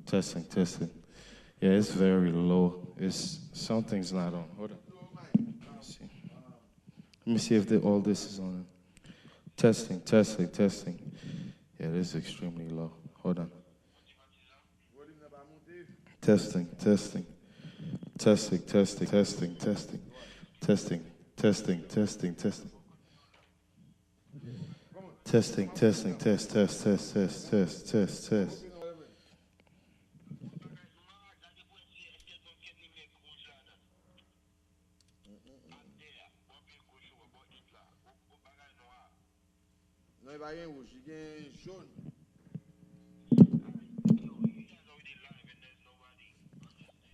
Testing, testing. Yeah, it's very low. It's something's not on. Hold on. Let me see. Let me see if all this is on. Testing, testing, testing. Yeah, this is extremely low. Hold on. Testing, testing, testing, testing, testing, testing, testing, testing, testing, testing. Testing, testing, test, test, test, test, test, test, test.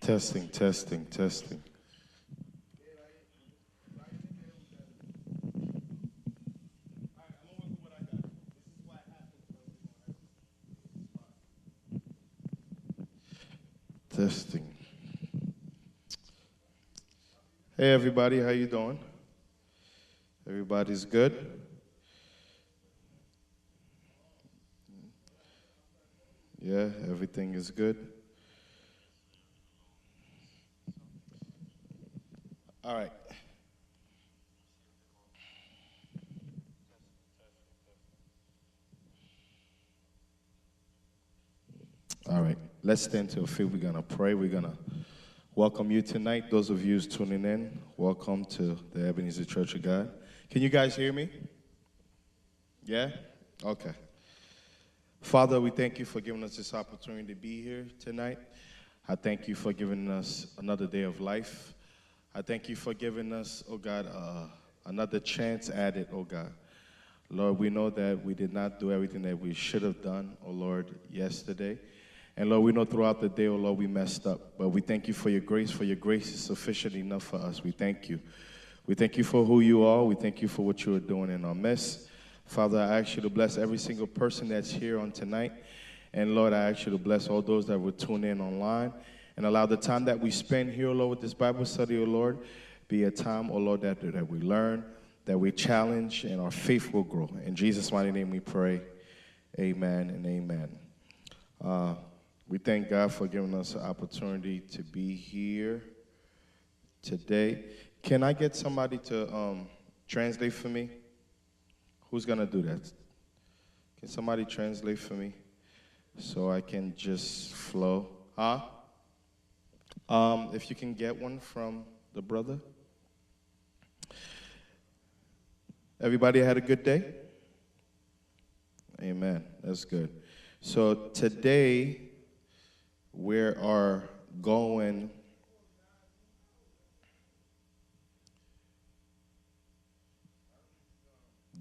Testing, testing, testing. Testing. Hey everybody, how you doing? Everybody's good? Yeah, everything is good. All right. All right. Let's stand to our feet. We're going to pray. We're going to welcome you tonight. Those of you who's tuning in, welcome to the Eben-Ezer Church of God. Can you guys hear me? Yeah? Okay. Father, we thank you for giving us this opportunity to be here tonight. I thank you for giving us another day of life. I thank you for giving us, oh God, another chance at it, oh God. Lord, we know that we did not do everything that we should have done, oh Lord, yesterday. And Lord, we know throughout the day, oh Lord, we messed up. But we thank you for your grace, for your grace is sufficient enough for us. We thank you. We thank you for who you are. We thank you for what you are doing in our midst. Father, I ask you to bless every single person that's here on tonight. And Lord, I ask you to bless all those that will tune in online. And allow the time that we spend here, oh Lord, with this Bible study, oh Lord, be a time, oh Lord, that we learn, that we challenge, and our faith will grow. In Jesus' mighty name we pray. Amen and amen. We thank God for giving us an opportunity to be here today. Can I get somebody to translate for me? Who's going to do that? Can somebody translate for me so I can just flow? Huh? If you can get one from the brother. Everybody had a good day? Amen. That's good. So today we are going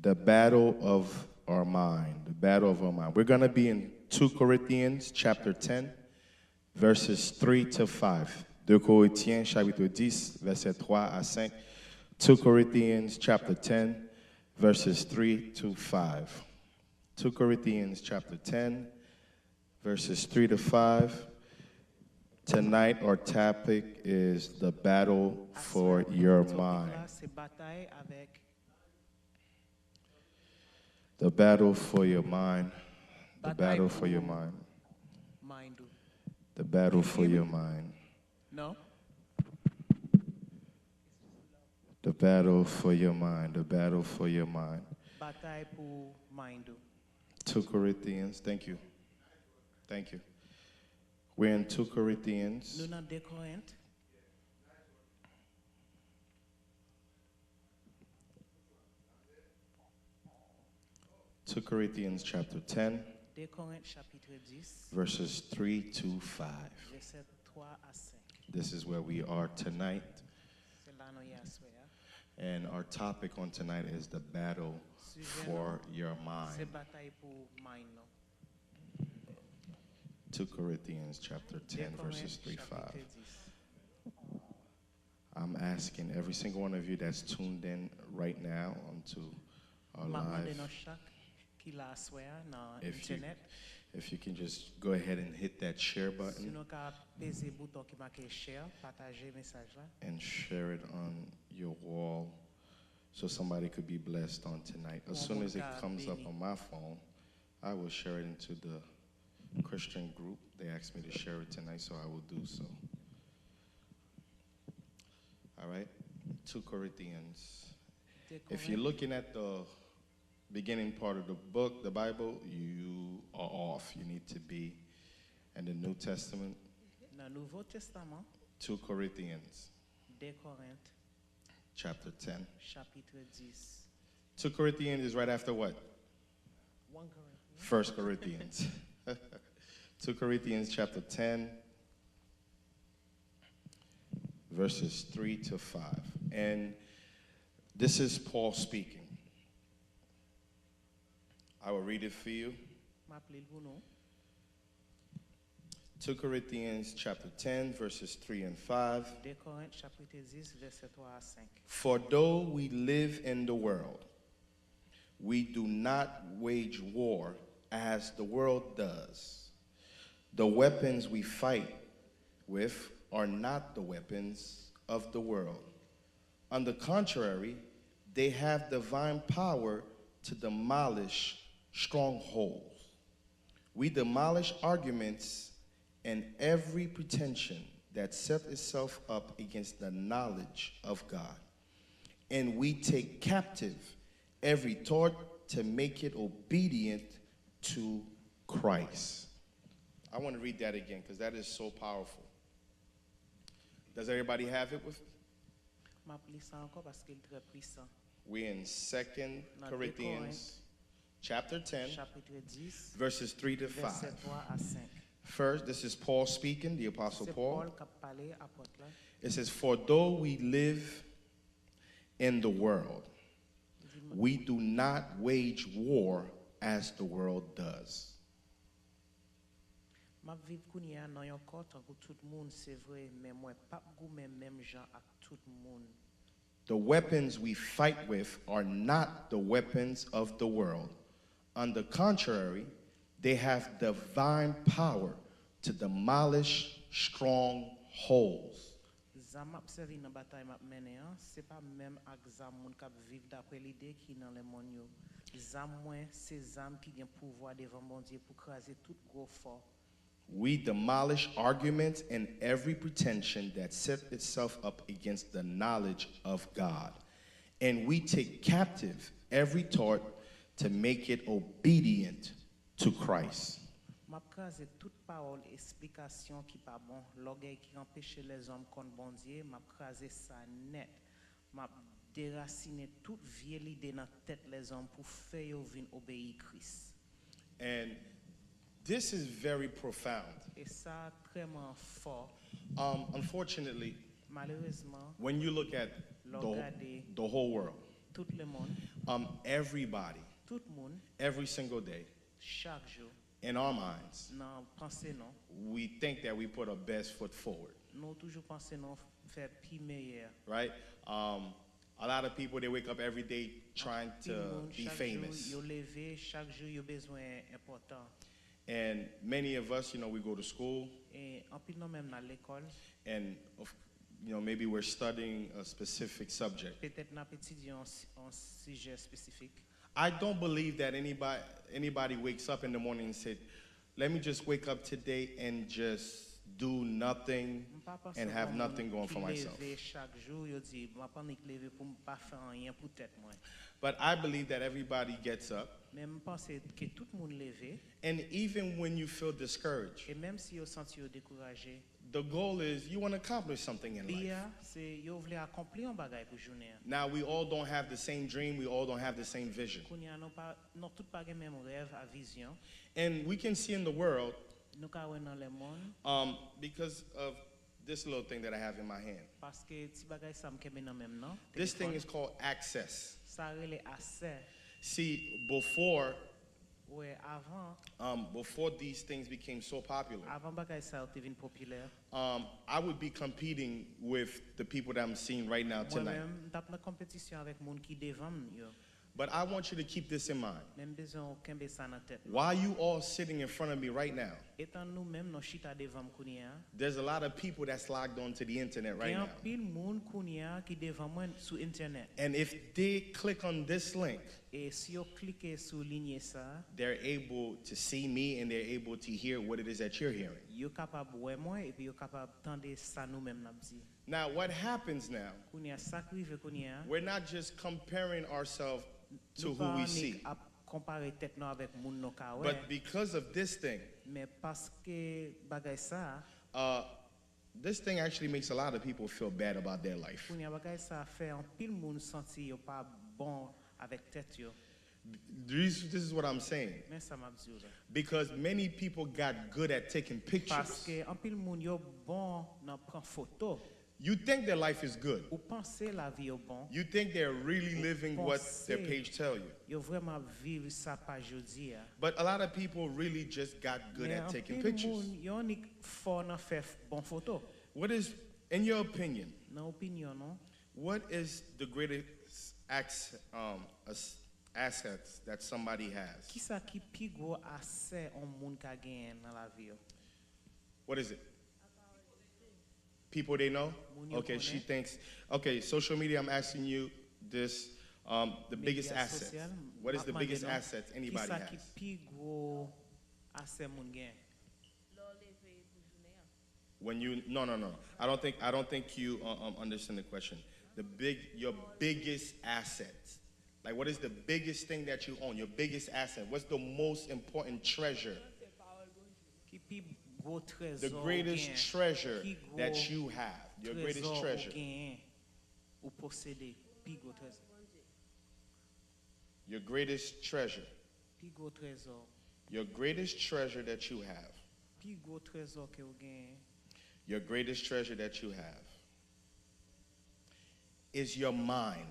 the battle of our mind. The battle of our mind. We're going to be in 2 Corinthians chapter 10, verses 3 to 5. 2 Corinthiens chapitre 10, verset 3 à 5. 2 Corinthians chapter 10, verses 3 to 5. 2 Corinthians chapter 10, verses 3 to 5. Tonight our topic is the battle for your mind. The battle for your mind. The battle for your mind. The battle for your mind. No. The battle for your mind. The battle for your mind. Bataille pour mind. 2 Corinthians. Thank you. Thank you. We're in 2 Corinthians. Nous dans 2 Corinthiens. Corinthians chapter 10, 2 Corinthiens chapitre 10, verses 3 to 5. verset 3 à 5. This is where we are tonight. C'est là nous y assoya. And our topic on tonight is the battle for your C'est mind. bataille pour mind. 2 Corinthians chapter 10, verses 3 5. I'm asking every single one of you that's tuned in right now onto our live, if you can just go ahead and hit that share button and share it on your wall so somebody could be blessed on tonight. As soon as it comes up on my phone, I will share it into the Christian group. They asked me to share it tonight, so I will do so. All right, 2 Corinthians. If you're looking at the beginning part of the book, the Bible, you are off. You need to be in the New Testament. Dans le Nouveau Testament, 2 Corinthians, 2 Corinthes, chapter 10. chapitre 10. 2 Corinthians is right after what? 1 Corinthians. 1 Corinthians. 2 Corinthians chapter 10, verses 3 to 5. And this is Paul speaking. I will read it for you. M'appelez pour nous. 2 Corinthians chapter 10, verses 3 and 5. 2 Corinthes, chapitre 10, verset 3 à 5. For though we live in the world, we do not wage war as the world does. The weapons we fight with are not the weapons of the world. On the contrary, they have divine power to demolish strongholds. We demolish arguments and every pretension that set itself up against the knowledge of God. And we take captive every thought to make it obedient to Christ. I want to read that again because that is so powerful. Does everybody have it with me? M'appelez ça encore parce qu'il est très puissant. We're in 2 Corinthians chapter 10, Chapitre 10, verses 3 to 5. verset 3 à 5. First, this is Paul speaking, the Apostle C'est Paul. Paul qui a parlé, apôtre là. It says, for though we live in the world, we do not wage war as the world does. M'a vivre kounya dans yon corps tant que tout le monde, c'est vrai, mais moi pas goumé même gens avec tout le monde. The weapons we fight with are not the weapons of the world. On the contrary, they have divine power to demolish strongholds. Zam ap servi dans bataille m'a mené an, c'est pas même ak zam moun k'ap vivre d'après l'idée qui dans le monde yo. Zam moins c'est zam qui gen pouvoir devant bon Dieu pour craser tout gros fort. We demolish arguments and every pretension that set itself up against the knowledge of God. And we take captive every thought to make it obedient to Christ. M'a craser toute parole explication qui pas bon, l'orgueil qui empêche les hommes contre bon Dieu, m'a craser ça net. M'a déraciner toute vieille idée dans tête les hommes pour faire yo vinn obéir Christ. And this is very profound. Et ça vraiment fort. Unfortunately, Malheureusement, when you look at the whole world, tout le monde, everybody, tout le monde, every single day, chaque jour, in our minds, nan pensez non, we think that we put our best foot forward, nous toujours pensez non faire pi meilleur. right? A lot of people, they wake up every day trying to be famous. Yo levé, chaque jour yo besoin important. And many of us, we go to school, Et en pile non même dans l'école, and maybe we're studying a specific subject. peut-être n'a étudié un sujet spécifique. I don't believe that anybody wakes up in the morning and said, let me just wake up today and just do nothing and have nothing going for myself. Chaque jour yo dit, m'a pas lever pour pas faire rien pour tête moi. But I believe that everybody gets up, Même penser que tout le monde levé and even when you feel discouraged, et même si yo senti yo découragé, the goal is you want to accomplish something in life. Bia, c'est yo vle accomplir un bagay pour journée. Now, we all don't have the same dream, we all don't have the same vision. Kounya non tout pas gen même rêve à vision. And we can see in the world, Nous ka wè dans le monde because of this little thing that I have in my hand. parce que ti bagay ça m'kebe nan même non. This thing is called access. Ça relè accès. See, before Ouais, avant before these things became so popular, avant bagay ça te vinn populaire. I would be competing with the people that I'm seeing right now Moi tonight. même tap nan compétition avec moun qui devant yo. But I want you to keep this in mind. Même besoin kembe ça nan tête. While you all sitting in front of me right now, Étant nous même non chita devant kounya. there's a lot of people that's logged onto the internet right Gen now. pile moun kounya qui devant moi sur internet. And if they click on this link, Et si vous cliquez sur ligne ça, they're able to see me and they're able to hear what it is that you're hearing. vous capable voir moi et puis vous capable entendre ça nous même n'a dit. Now, what happens now, Kounya ça qui veut kounya. we're not just comparing ourselves to Nous who pas we ni see, à comparer tête nous avec moun nou ka wè. but because of this thing, Mais parce que bagay ça, this thing actually makes a lot of people feel bad about their life. kounya bagay ça fait un pile moun senti yo pas bon avec tête yo. This is what I'm saying. Mais ça m'a dit ça. Because many people got good at taking Parce pictures. que un pile moun yo bon nan prend photo. You think their life is good. Ou pensez la vie yo bon. You think they're really living what their page tell you. Yo vraiment vivre ça pas jodi a. But a lot of people really just got good Mais at un taking pile pictures. moun yo ni fort nan faire bon photo. What is, in your opinion, Nan opinion non? what is the greatest assets that somebody has? Qui ça qui pi gros assez on moun ka gen dans la vie yo? What is it? People they know? Moun yo Okay, she connaît. thinks, okay, social media, I'm asking you this, the biggest Média asset. social, What is the m'a biggest demandé, non? asset anybody Qui ça qui has? pi gros assez moun gen? When you, no. I don't think you understand the question. Your biggest asset. Like, what is the biggest thing that you own? Your biggest asset. What's the most important treasure? Qui pi gros trésor The greatest gen? treasure Qui gros that you have. Your greatest trésor treasure. ou gen, ou posséder, pi gros trésor. Your greatest treasure. Pi gros trésor. Your greatest treasure that you have. Pi gros trésor que ou gen, Your greatest treasure that you have is your mind.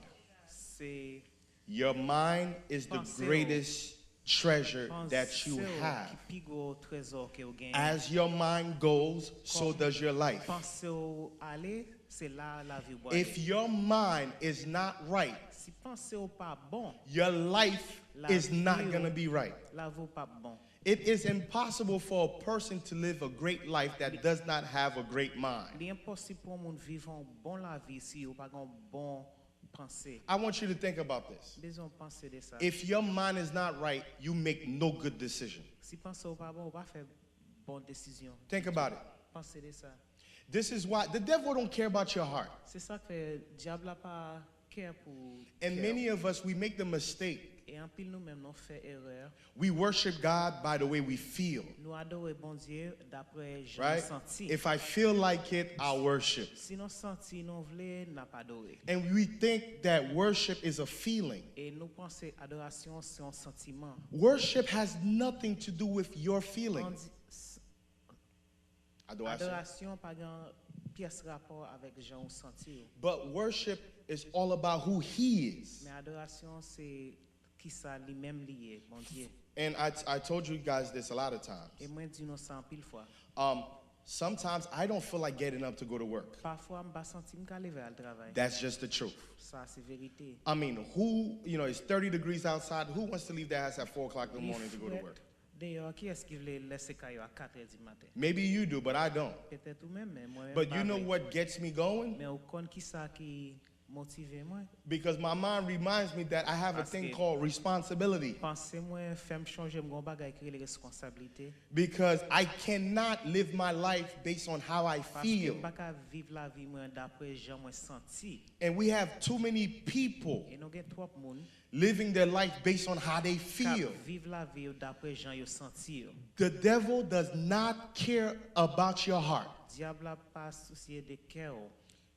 c'est Your mind is the Pensez greatest treasure that you pensez au have. qui pi gros trésor que ou gen. As your mind goes, so does your life. Pensez au aller, c'est là la vie boit. If your mind is not right, Si pensez au pas bon, your life La is not vie going to be right. la vie pas bon. It is impossible for a person to live a great life that does not have a great mind. Il est impossible pour moun vivre un bon la vie si ou pas un bon pensée. I want you to think about this. Besoin penser de ça. If your mind is not right, you make no good decision. Si pensez au pas bon, ou pas faire bonne décision. Think about it. Pensez de ça. This is why the devil don't care about your heart. C'est ça que fait diable a pas care pour And cœur. many of us, we make the mistake. Et en pile nous-mêmes nous fait erreur. We worship God by the way we feel, Nous adorons bon Dieu d'après je right? senti. If I feel like it, I'll worship. Si nous senti nous voulons n'a pas adoré. And we think that worship is a feeling. Et nous pensons adoration c'est un sentiment. Worship has nothing to do with your On feeling. dit, Adoration. adoration pas grand pièce rapport avec Jean senti. But worship is all about who He is. Mais adoration c'est qui ça lui-même lié, bon Dieu. And I told you guys this a lot of times. Et moi dis nous ça en pile fois. Sometimes I don't feel like getting up to go to work. Parfois me pas senti me lever al travail. That's just the truth. Ça c'est vérité. I mean, it's 30 degrees outside. Who wants to leave their house at 4 o'clock in the morning to go to work? D'ailleurs, qui est-ce qui veut laisser caillou à 4h du matin? Maybe you do, but I don't. Peut-être ou même, mais moi. But you know what gets me going? Mais au compte qui ça qui motive moi? Because my mind reminds me that I have a thing called responsibility. Pensez-moi, fais-moi changer mon bagage qui est les responsabilités. Because I cannot live my life based on how I Parce que feel. pas qu'à vivre la vie moi d'après j'ai moi senti. And we have too many people Et nous avons trop de monde living their life based on how they qui feel. vivent la vie d'après j'ai yo senti. The devil does not care about your heart. Diable a pas soucié de cœur.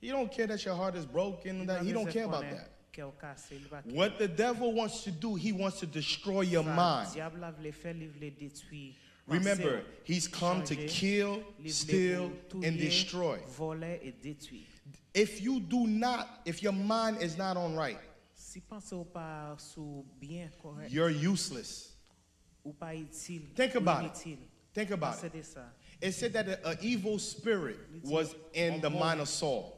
He don't care that your heart is broken. He don't care about that. Cœur cassé, il va care. What the devil wants to do, he wants to destroy your mind. Diable a voulu faire il veut détruire. Remember, he's come to kill, steal, and destroy. Voler et détruire. If your mind is not on right, Si pensez ou pas sous bien correct, you're useless. ou pas utile, Think ou about it. inutile. Think about Pensez it. de ça. It said that an evil spirit was in the mind of Saul.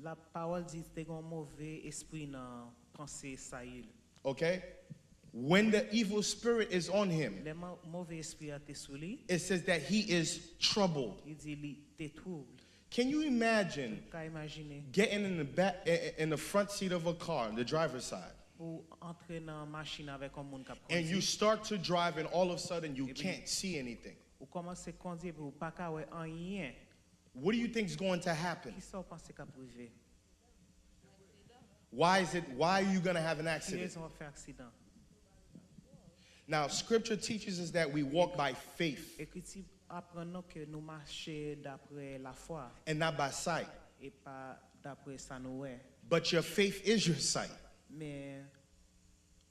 La parole dit que un mauvais esprit dans pensée Saül. Okay? When the evil spirit is on him, Le mauvais esprit a été sous lui, it says that he is troubled. il dit il te trouble. Can you imagine Qu'à imaginer getting in the front seat of a car, the driver's side, pour entrer dans machine avec un monde qui and you conduit. start to drive and all of a sudden you can't see anything. Ou commence à conduire pour pas qu'à ouais rien. What do you think is going to happen? Qui ça vous pensez qu'a privé? Why are you going to have an Qui accident? raison faire accident? Now, scripture teaches us that we walk by faith Écriture apprend nous que nous marcher d'après la foi and not by sight. et pas d'après ça nous ouais. But your faith is your sight. Mais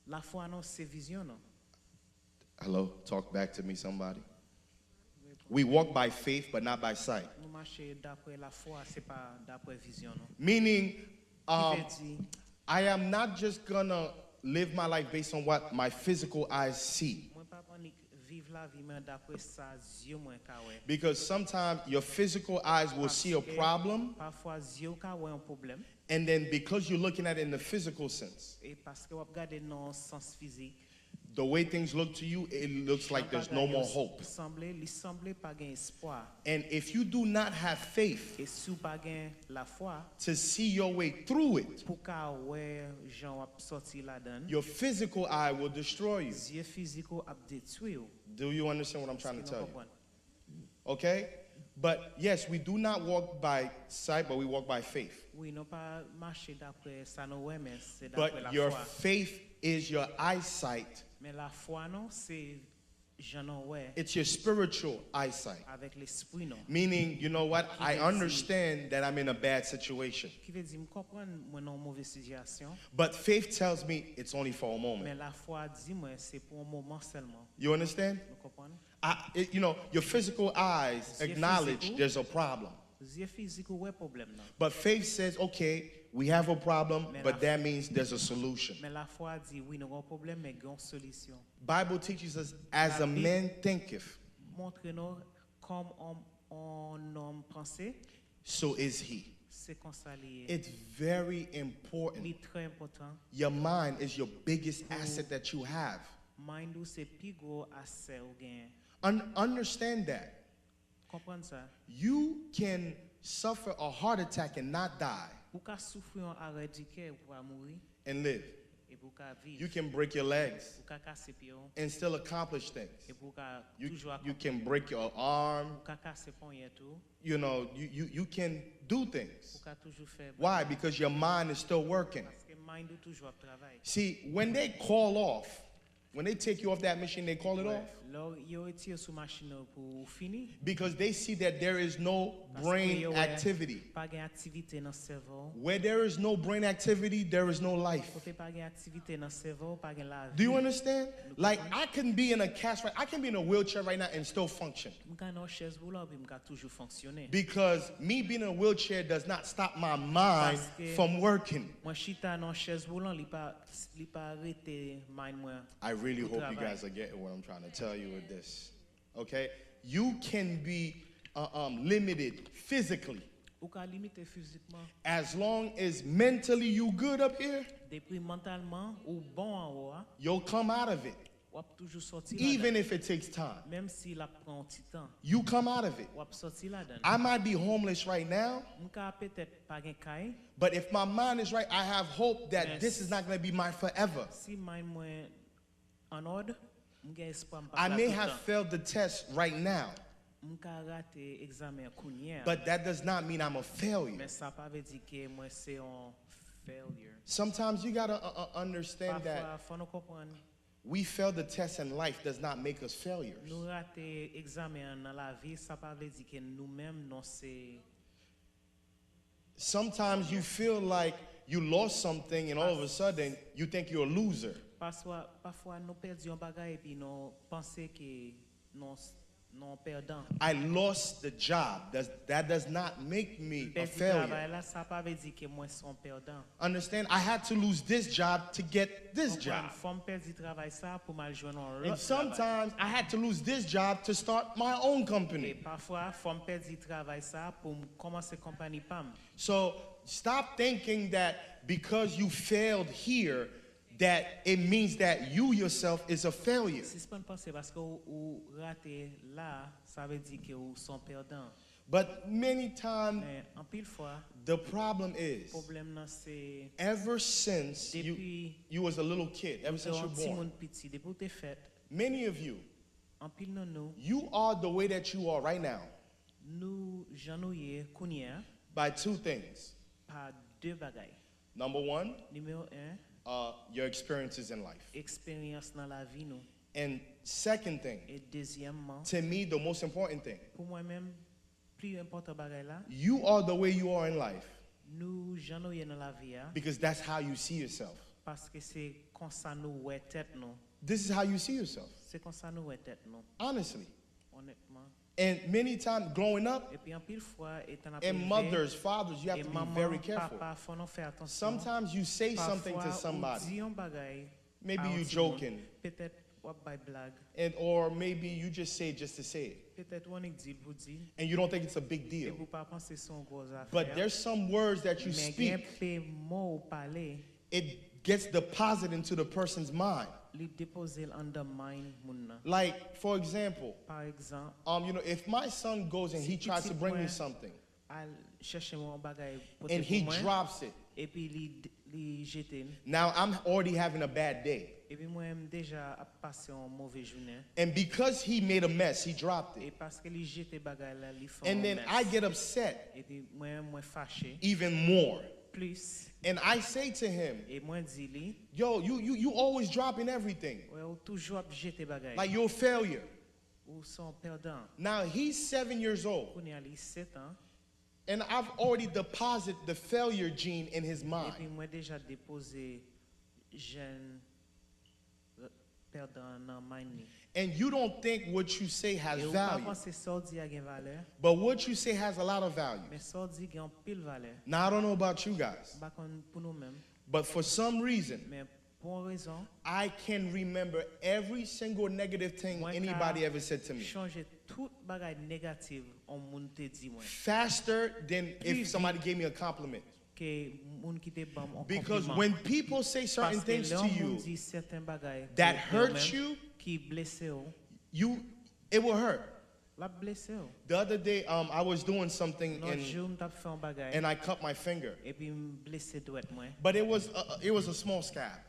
la foi non c'est vision non. Hello, talk back to me, somebody. We walk by faith, but not by sight. Nous marcher d'après la foi, c'est pas d'après vision non. Meaning, Qui veut dire I am not just gonna live my life based on what my physical eyes see. moi pas vivre la vie mais d'après ça yeux moi ka ouais. Because sometimes your physical eyes will see a problem, Parfois yeux ka ouais un problème and then because you're looking at it in the physical sense, et parce que vous regardez dans sens physique the way things look to you, it looks like there's no more hope. Il semble pas gain espoir. And if you do not have faith Et si vous pas gain la foi to see your way through it, pour ka ouais Jean va sortir là-dedans. your physical eye will destroy you. Yeux physiques a détruire. Do you understand what I'm trying to tell you? Comprendre? Okay? But yes, we do not walk by sight, but we walk by faith. Oui, non pas marcher d'après ça nous ouais mais c'est d'après But la your foi. faith is your eyesight. Mais la foi non c'est Jean non ouais It's your spiritual eyesight. avec l'esprit non. Meaning, you know what? I understand that I'm in a bad situation. Qui veut dire me comprendre moi dans mauvaise situation. But faith tells me it's only for a Mais moment. la foi dit moi c'est pour un moment seulement. You understand? Vous comprenez? You know, your physical eyes acknowledge there's a problem. Yeux physiques ouais problème non. But faith says, okay, we have a problem, but that means there's a solution. Mais la foi dit oui, nous avons un problème, mais nous avons une solution. Bible teaches us, as a man thinketh, Montre-nous comme un homme pensé, so is he. c'est comme ça lié. It's very Il important. est très important. Your mind is your biggest asset that you have. Mind ou c'est plus gros asset ou gain. Understand that. Comprendre ça? You can suffer a heart attack and not die Ou ka souffrir un arrêt du cœur pour mourir and live. et pour ka vivre. You can break your legs Ou ka casser pied and still accomplish things. et pour ka You, toujours you accomplir. can break your arm. Ou ka casser poignet tout. You know, you can do things. Ou ka toujours faire. Why? Because your mind is still working. Parce que mind ou toujours travail. See, when they call off, when they take you off that machine, they call it off Là, yo retire sous machine pour finir. because they see that there is no Parce que brain yo, activity. pas gain activité dans cerveau. Where there is no brain activity, there is no life. Côté pas gain activité dans cerveau, pas gain la vie. Do you understand? Like, I can be in a cast right, I can be in a wheelchair right now and still function. M'ka dans chaise roulant, puis m'ka toujours fonctionner. Because me being in a wheelchair does not stop my mind Parce que- from working. Moi chita dans chaise roulant, li pas arrêter mind moi. I really Pour hope you travail. guys are getting what I'm trying to tell you with this. Okay? You can be limited physically Ou ka limiter physiquement, as long as mentally you good up here, depuis mentalement ou bon en haut, hein, you'll come out of it. ou ap toujours sorti Even là-dedans. if it takes time. Même si la prend un petit temps, You come out of it. ou ap sorti là-dedans. I might be homeless right now, M'ka peut-être pas gain caille, but if my mind is right, I have hope that this is not going to be my forever. si mind moi en ordre, m'ga espoir m'pa I là may tout have temps. failed the test right now, M'ka raté examen kounien. but that does not mean I'm a failure. Mais ça pas veut dire que moi c'est un failure. Sometimes you got to understand that Parfois, faut nous comprendre. we fail the test in life does not make us failures. Nous rater examen dans la vie, ça pas veut dire que nous-mêmes non c'est. Sometimes you feel like you lost something and all of a sudden you think you're a loser. Parfois nous perdons un bagage et puis nous pensons que nous perdons. I lost the job. That does not make me a Perdre failure. travail là, ça pas veut dire que moi suis un perdant. Understand? I had to lose this job to get this job. Faut me perdre travail ça pour mal joindre un And autre travail. sometimes I had to lose this job to start my own Et company. parfois faut me perdre travail ça pour commencer compagnie PAM. So stop thinking that because you failed here, that it means that you yourself is a failure. Si c'est pas penser parce que ou raté là, ça veut dire que vous sont perdants. But many times, Mais en pile fois, the problem is, problème nan c'est ever since depuis you was a little kid, ever since you un were petit born, monde petit, depuis ou t'es fait, many of you, en pile nan nous, you are the way that you are right now nous janouye kounye by two things. par deux bagailles. Number one, Numéro 1, your experiences in life. expérience dans la vie nous. And second thing, Et deuxièmement, to me, the most important thing, pour moi-même, plus important bagaille là, you are the way you are in life nous janouye dans la vie because that's how you see yourself. parce que c'est comme ça nous ouais tête nous. This is how you see yourself, C'est comme ça nous ouais tête nous, honestly. honnêtement. And many times growing up, Et puis en pile fois étant and mothers, fathers, you have et to be maman, very careful. papa, faut nous faire attention. Sometimes you say something to Parfois, somebody, ou dit un bagay maybe à un you petit monde. joking, Peut-être ou bay blague, and or maybe you just say it just to say it, peut-être on dit vous dit and you don't think it's a big et deal. vous pas penser son gros But affaire. there's some words that you Mais gen speak, pe mot ou parler, it gets deposited into the person's mind. li déposer undermine moun nan. Like, for example, Par exemple, if my son goes and he Si tries to petit bring me point. something al chercher mon bagay pote and pou he mwen, drops it, et puis li jete. now I'm already having a bad day. Et puis moi même déjà a passé un mauvais journée. And because he made a mess, he dropped Et it. parce que li jete bagay là, li font And un then mess. I get upset Et puis moi fâché even more. plus. And I say to him, Et moi dis li, yo, you always dropping everything. ouais, ou toujours ap jete bagay. Like you're a failure. Ou son perdant. Now he's 7 years old. Kouni a li 7 ans. And I've already deposited the failure gene in his Et mind. puis moi déjà déposé jeune perdant dans mind ni. And you don't think what you say has Et ou pas value. penser sordi a gen valeur, But what you say has a lot of value. mais sordi gen pile valeur. Now, I don't know about you guys, Pas kon pour nous mêmes, but for some reason, mais pour une raison, I can remember every single negative thing moi anybody ever said to me changer tout bagay négatif on moun te di moi. faster than if Plus somebody gave me a compliment. Que moun ki te bam en Because compliment. when people say certain Parce que things to l'homme moun you dit certains bagay that que hurt eux-mêmes you, qui blessé ou, it will hurt. la blessé ou. The other day, I was doing something Non jour m't'a fait un bagay and I cut my finger, et puis blessé doit moi. but it was a small scab.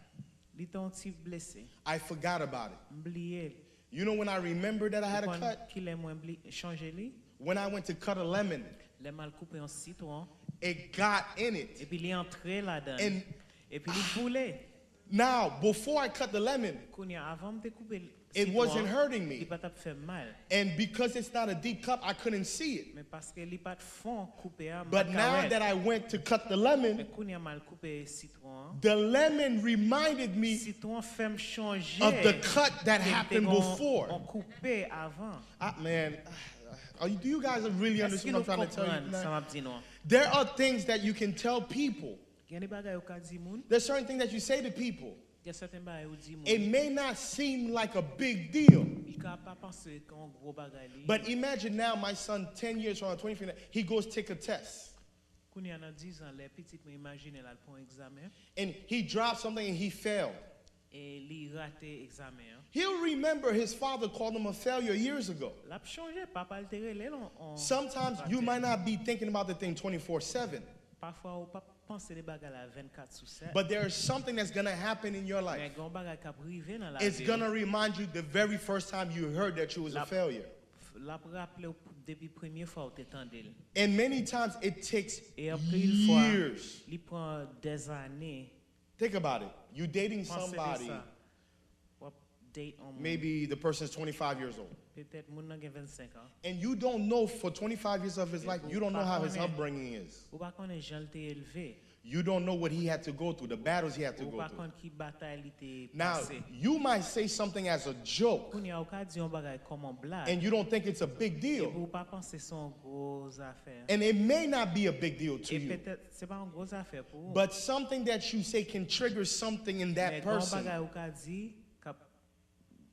Li ton ti blessé, I forgot about it. m'blié. You know when I remembered that I had a cut? Qui les moins changer li, When I went to cut a lemon, les mal coupé en citron it got in et it. puis li entré là-dedans. And Et puis li boulé. now, before I cut the lemon, Kounya avant de couper it wasn't hurting li me. pas t'a fait mal. And because it's not a deep cut, I couldn't see it. Mais parce que li pas de fond coupé a But now that I went to cut the lemon, mais kounya mal coupé citron. the lemon reminded me Citron fait me changer. of the cut that happened On before. coupé avant. Man, do you guys really Est-ce understand que what I'm nous trying to tell you comprenons ça tonight? m'a dit non? There are things that you can tell people. Il y a des bagages au cas di moun, There's certain things that you say to people. il y a certains bagages au di moun. It may not seem like a big deal. Il ka pas penser qu'on gros bagage li. But imagine now my son, 10 years from now, 20, he goes take a test. Kounya nan 10 ans les petites me imagine là pour un examen And he dropped something and he failed. et li raté examen. He'll remember his father called him a failure years ago. L'a changé, papa altéré les on. Sometimes you might not be thinking about the thing 24/7, Parfois ou pas penser les bagages là 24/7. but there is something that's going to happen in your Mais life. gon bagage qui privé dans la It's vie. going to remind you the very first time you heard that you was a failure. L'a rappelé depuis première fois où t'entendais. And many times it takes Et après une fois, years. il prend des années. Think about it. You dating Pensez de somebody, ça. Ou date on maybe the person's 25 years old. peut-être moun nan gen 25 ans. And you don't know for 25 years of his life, you don't know how his upbringing is. Ou pas connaît Jean t'est élevé. You don't know what he had to go through, the battles he had to Ou go pas through. connaît qui bataille il t'est Now, passé. you might say something as a joke, Koun y a ou ka di un bagay comme un blague. and you don't think it's a big deal. Ou pas penser son gros affaire. And it may not be a big deal to Et you, peut-être c'est pas un gros affaire pour vous. but something that you say can trigger something in Mais that gon person. bagay ou ka di kap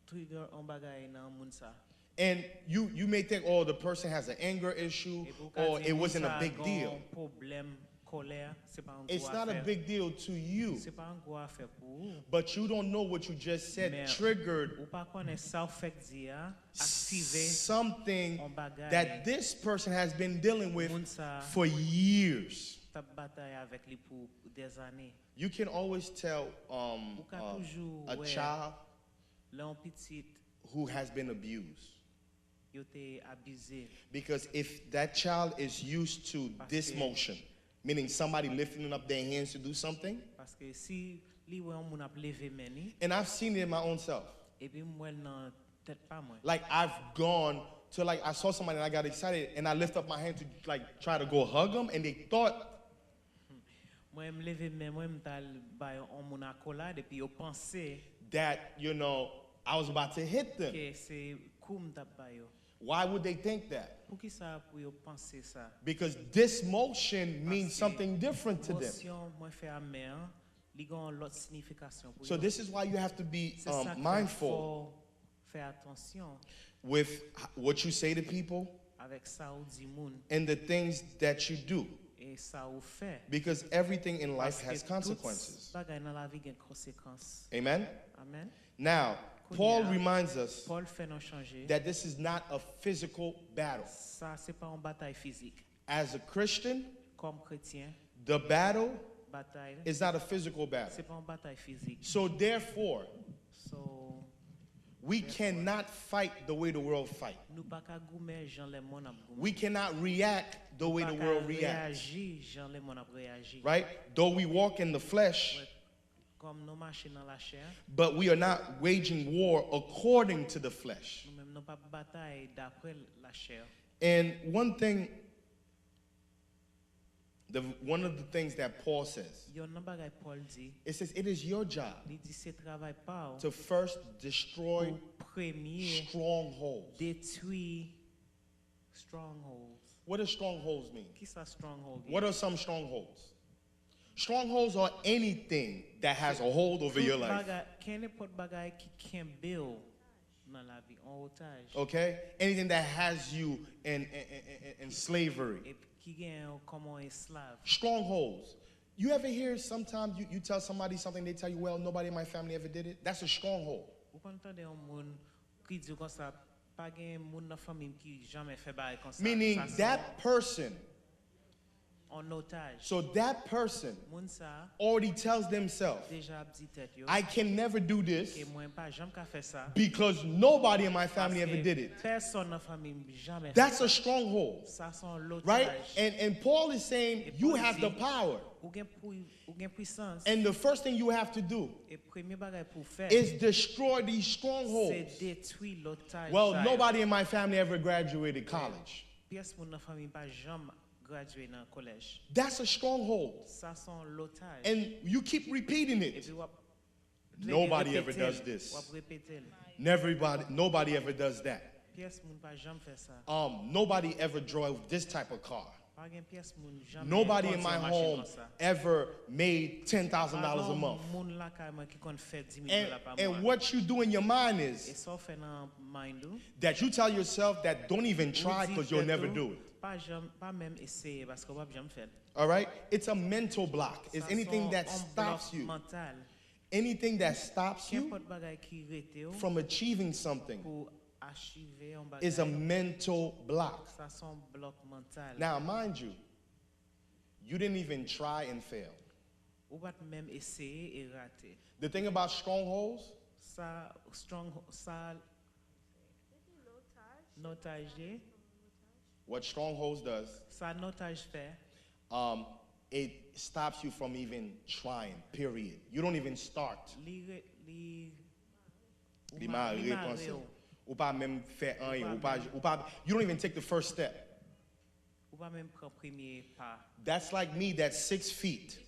trigger un bagay nan moun sa. And you may think, oh, the person has an anger issue, Et pou ka or di it moun wasn't a sa big gon deal. Problème colère, c'est pas un It's gros not a affaire. big deal to you. C'est pas un gros affaire pour vous. But you don't know what you just said Mais triggered ou pas connaître ça fait dire activer something un bagage. that this person has been dealing with Moun sa for years. t'a bataille avec lui pour des années. You can always tell Ou ka toujours a ouais, child l'un petit who has been abused. yo te abusé Because if that child is used to this motion, meaning somebody lifting up their hands to do something, parce que si li wè on moun ap lever meni and I've seen it in my own self. et puis moi nan tête pas moi. Like I've gone to like I saw somebody and I got excited and I lift up my hand to like try to go hug them and they thought Moi me lever mais moi me tal bay on moun accolade et puis yo pensé that, you know, I was about to hit them. que c'est koum t'a bay yo. Why would they think that? Pour qui ça pour yo penser ça? Because this motion means something different to them. Motion moi fait à mer, li gon l'autre signification pour So yo. this is why you have to be C'est ça que mindful faut faire attention with what you say to people avec ça ou di moun and the things that you do. et ça ou fait. Because everything in life Parce has que consequences. tout bagay dans la vie gen conséquences. Amen? Amen. Now, Paul reminds us Paul fait nous changer. that this is not a physical battle. Ça c'est pas une bataille physique. As a Christian, Comme chrétien, the battle bataille is not a physical battle. c'est pas une bataille physique. So therefore, So we cannot fight the way the world fight. nous pas ka goumer Jean les mon ap goumer. We cannot react the way the world reacts. Réagir Jean les mon ap réagir. Right? Though we walk in the flesh, Comme nous marchons dans la chair, but we are not waging war according to the flesh. nous même nous pas bataille d'après la chair. And one thing, one of the things that Paul says, Yon nan bagay Paul dit, it says it is your job li dit c'est travail pa ou to first destroy pour premier strongholds. détruire strongholds. What does strongholds mean? Qui ça stronghold? What are some strongholds? Strongholds are anything that has a hold over your life. Quel n'importe bagay qui can build dans la vie en otage. Okay? Anything that has you in slavery. Et qui gen comme un esclave. Strongholds. You ever hear sometimes you tell somebody something, they tell you, well, nobody in my family ever did it? That's a stronghold. Ou kon tande un moun qui dit comme ça, pas gen moun nan famille qui jamais fait bagay comme ça. Meaning Ça, that person, en otage. so that person Moun sa already tells themselves, déjà dit tête yo. I can never do this Que moi pas jamais ka fait ça. because nobody in my family Parce ever que did it. Personne dans famille jamais. That's a stronghold, Ça sont l'otage. right? And Paul is saying you have the power. Ou gen puissance. And the first thing you have to do Et premier bagay pour faire is destroy these c'est strongholds. détruire l'otage. Well, nobody in my family ever graduated college. Pièce moun nan famille pas jamais gradué dans collège. That's a stronghold. Ça sont l'otage. And you keep repeating Et it. puis wap Nobody ever répéter, does this. Wap répéter. Nobody ever does that. Pièce moun pas jamais fait ça. Nobody ever drove this type of car. Pas gen pièce moun jamais. Nobody in conduit my machine home comme ça. ever made $10,000 a month. Moun la carrément qui kon fait 10 000 dollars par And mois. what you do in your mind Et is ça fait dans mind ou. that you tell yourself that don't even try because you'll never do it. Pas même essayer parce que wap jamais faire. All right? It's a mental block. It's Ça anything sont that un stops bloc you. mental. Anything that stops you N'importe bagay qui rete ou from achieving something pour achiver un bagay. is a mental block. Ça son bloc mental. Now, mind you, you didn't even try and fail. Ou pas même essayer et rater. The thing about strongholds, Ça notage, what strongholds does, ça notage fait. it stops you from even trying, period. You don't even start. Li marre ou. Ou pas même faire rien, ou pas, you don't even take the first step. Ou pas même prendre premier pas. That's like me, that's 6 feet.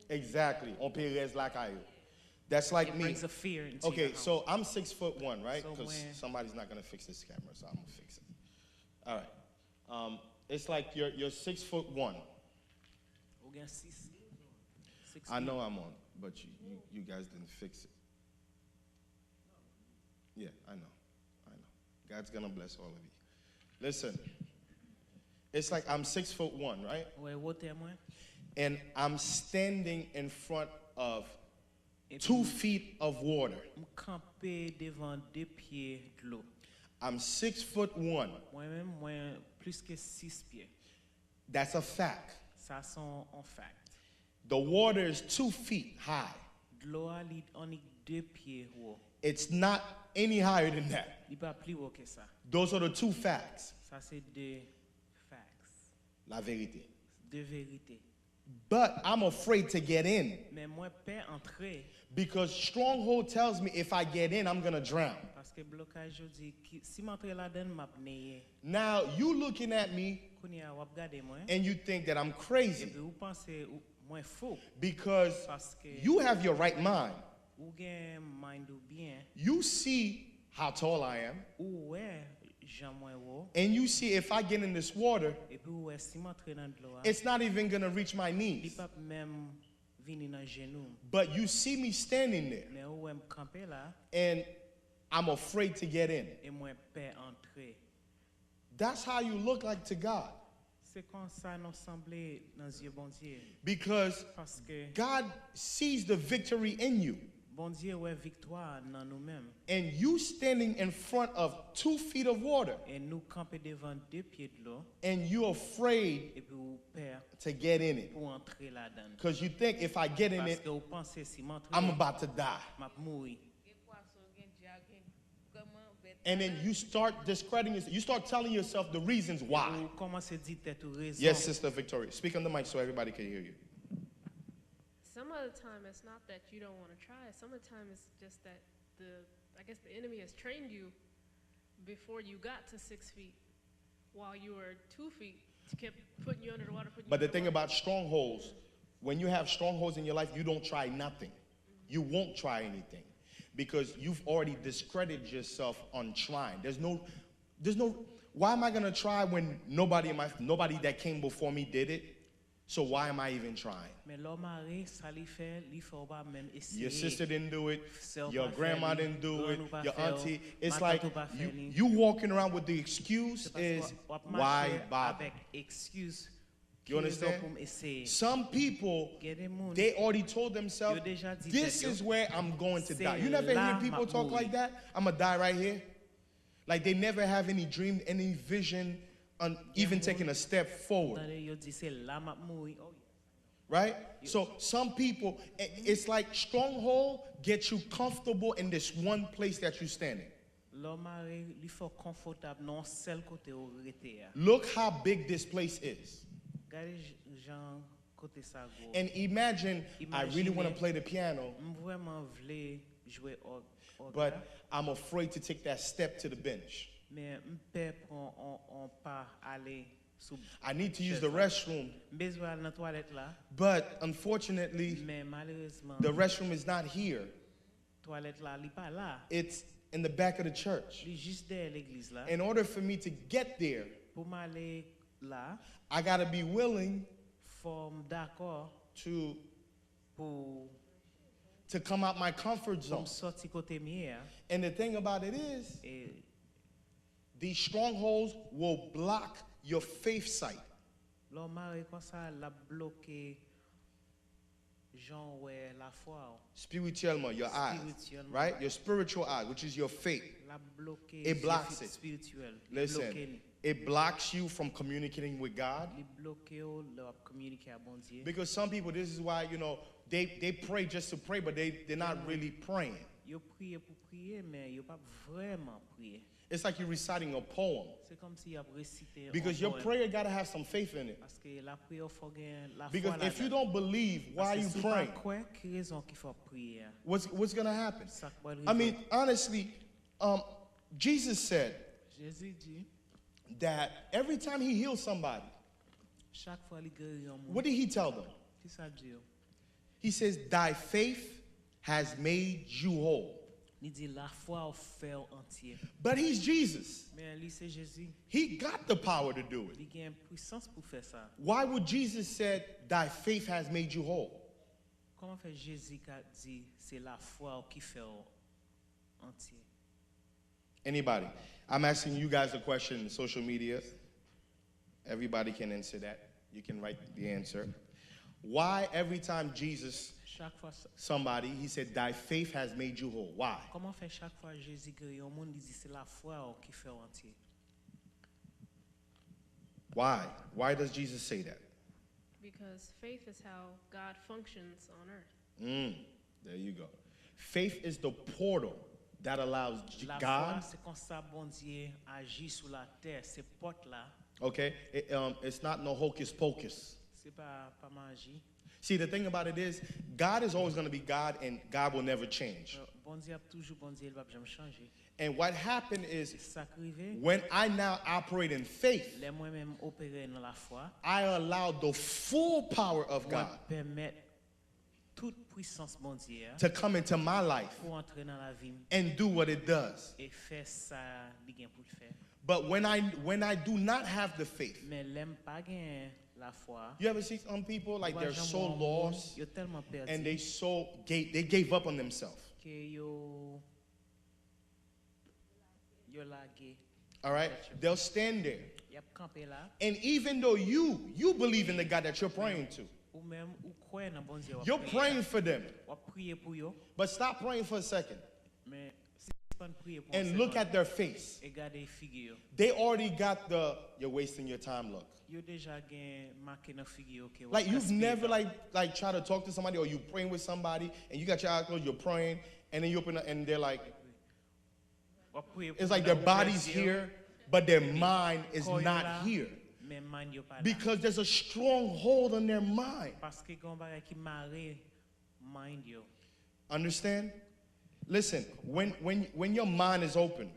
Exactly. On Perez like I. That's like It me. brings a fear into Okay, your so I'm 6'1", right? So Because when- somebody's not gonna fix this camera, so I'm gonna fix it. All right. It's like you're 6'1". Ou gen 6. I know I'm on, but you guys didn't fix it. Yeah, I know. God's gonna bless all of you. Listen, It's like I'm 6'1", right? Ouais, wote moi. And I'm standing in front of Et 2 puis, feet of water. me camper devant 2 pieds de l'eau. I'm 6'1". Moi-même, moi, plus que 6 pieds. That's a fact. Ça, c'est un fact. The water is 2 feet high. De l'eau, on est 2 pieds haut. It's not any higher than that. Il pas plus haut que ça. Those are the 2 facts. Ça, c'est 2 facts. La vérité. 2 vérités. But I'm afraid to get in Mais moi, pas entrer. because stronghold tells me if I get in, I'm going to drown. Parce que blocage, dit, si m'entre là-dedans, m'a pneye. Now, you looking at me Kounia, wap gade moi. and you think that I'm Et crazy puis, vous pensez, moi, faux. because Parce que you have your right mind. ou gen mind ou bien, You see how tall I am, ou ouais, j'en moi haut. and you see if I get in this water, Et puis, ouais, si m'entre dans de l'eau, it's not even going to reach my il knees. pas même venir dans genou. But you see me standing there, Mais où me camper là, and I'm afraid to get in. et moi, pas entrer. That's how you look like to God. C'est comme ça nous semblait dans les yeux bon Dieu. Because Parce que God sees the victory in you. bon Dieu ouais victoire dans nous-mêmes. And you standing in front of 2 feet of water, Et nous camper devant 2 pieds de l'eau, and you're afraid et puis vous père to get in it. pour entrer là-dedans. Because you think if I get in Parce it, que vous pensez si m'entrer, I'm about to die. m'a mourir. And then you start discrediting yourself. You start telling yourself the reasons why. Ou commencez à dire tête ou raison. Yes, Sister Victoria. Speak on the mic so everybody can hear you. Some of the time it's not that you don't want to try. Some of the time it's just that I guess the enemy has trained you before you got to 6 feet. While you were 2 feet, kept putting you under the water. But the thing about strongholds, when you have strongholds in your life, you don't try nothing. You won't try anything because you've already discredited yourself on trying. There's no, why am I going to try when nobody that came before me did it? So why am I even trying? Mais l'homme arrive, ça lui fait pas même essayer. Your sister didn't do it. Sœur Your pas grandma fait, didn't do it. grand ou pas Your fait, auntie. ma It's tante like ou pas fait, you walking around with the excuse C'est parce is qu'on va why marcher bother? avec excuse. You understand? Pour essayer. Some people, Il y a des gens they already told themselves, Yo déjà dit this tête yo, is where I'm going to c'est die. You never hear là people ma talk mourir. like that? I'm going to die right here. Like they never have any dream, any vision on even taking a step forward. Attendez, yo dit c'est là m'a mourir. Oh, Right? So some people, it's like stronghold gets you comfortable in this one place that you're standing. l'homme arrive, il faut confortable non seul côté où rete. Look how big this place is. Regardez Jean côté ça gros. And imagine, I really want to Imaginez- play the piano, Vraiment vle jouer au but I'm afraid to take that step to the bench. mais m'pè prend on pas aller sous I need to use the restroom, besoin dans toilette là but unfortunately, mais malheureusement the restroom is not here. toilette là li pas là It's in the back of the church. li juste derrière l'église là In order for me to get there, pour m'aller là I got to be willing faut d'accord to pour come out my comfort zone. sortir côté mieux And the thing about it is, et these strongholds will block your faith sight. l'homme arrive comme ça la bloquer Jean ouais la foi Spirituellement, your eyes, Spirituellement. right? Your spiritual eye, which is your faith. la bloquer It blocks it. spirituel Listen, it blocks you from communicating with God. li bloquer le communiquer à bon Dieu. Because some people, this is why, they pray just to pray, but they're not really praying. Yo prier pour prier, mais yo pas vraiment prier. It's like you're reciting a poem. C'est comme si y a récité. Because your prayer got to have some faith in it. Parce que la prière faut gagner la foi Because if you là-dedans. don't believe, why are Parce que you si pas praying? croire, quelle raison qu'il faut prier? What's going to happen? Ça va I mean, arriver. honestly, Jesus said Jésus dit, that every time he heals somebody, chaque fois il guérit un monde. what did he tell them? Qu'est-ce que ça dit? He says, thy faith has made you whole. Il dit la foi au fait entier. But he's Jesus. Mais lui c'est Jésus. He got the power to do it. Il a une puissance pour faire ça. Why would Jesus said, thy faith has made you whole? Comment fait Jésus qui a dit c'est la foi qui fait entier? Anybody? I'm asking you guys a question in social media. Everybody can answer that. You can write the answer. Why every time Jesus, Chaque fois, somebody, he said, thy faith has made you whole? Why? comment fait chaque fois Jésus guérit un monde, il dit c'est la foi qui fait entier. Why? Why does Jesus say that? Because faith is how God functions on earth. There you go. Faith is the portal that allows La foi, God. c'est comme ça bon Dieu agit sur la terre, ces portes là, Okay, it's not no hocus pocus. c'est pas magie. See, the thing about it is, God is always going to be God, and God will never change. Bon Dieu a toujours bon Dieu, il va jamais changer. And what happened is, Ça arrive, when I now operate in faith, les moi-même opérer dans la foi, I allow the full power of moi God permettre toute puissance bon Dieu to come into my life pour entrer dans la vie and do what it does. et faire ça li gen pour le faire. But when I do not have the faith, Mais l'aime pas gen la foi. you ever see some people like they're so lost Yo tellement perdu and they gave up on themselves. que yo lagué. All right, they'll stand there, Y a campé là and even though you believe in the God that you're praying to, ou même ou croire dans bon Dieu. you're praying for them, Ou prier pour yo, but stop praying for a second mais si pas prier pour and look at their face. et garder figure yo. They already got the you're wasting your time look. Yo déjà gen marqué dans figure yo que Like you've never like try to talk to somebody or you praying with somebody and you got your eyes closed, you're praying, and then you open up and they're like, it's like their body's here, but their mind is not here. Mais mind yo pas là. Because there's a strong hold on their mind. Parce que gon bagay qui marre mind yo. Understand? Listen, when your mind is open,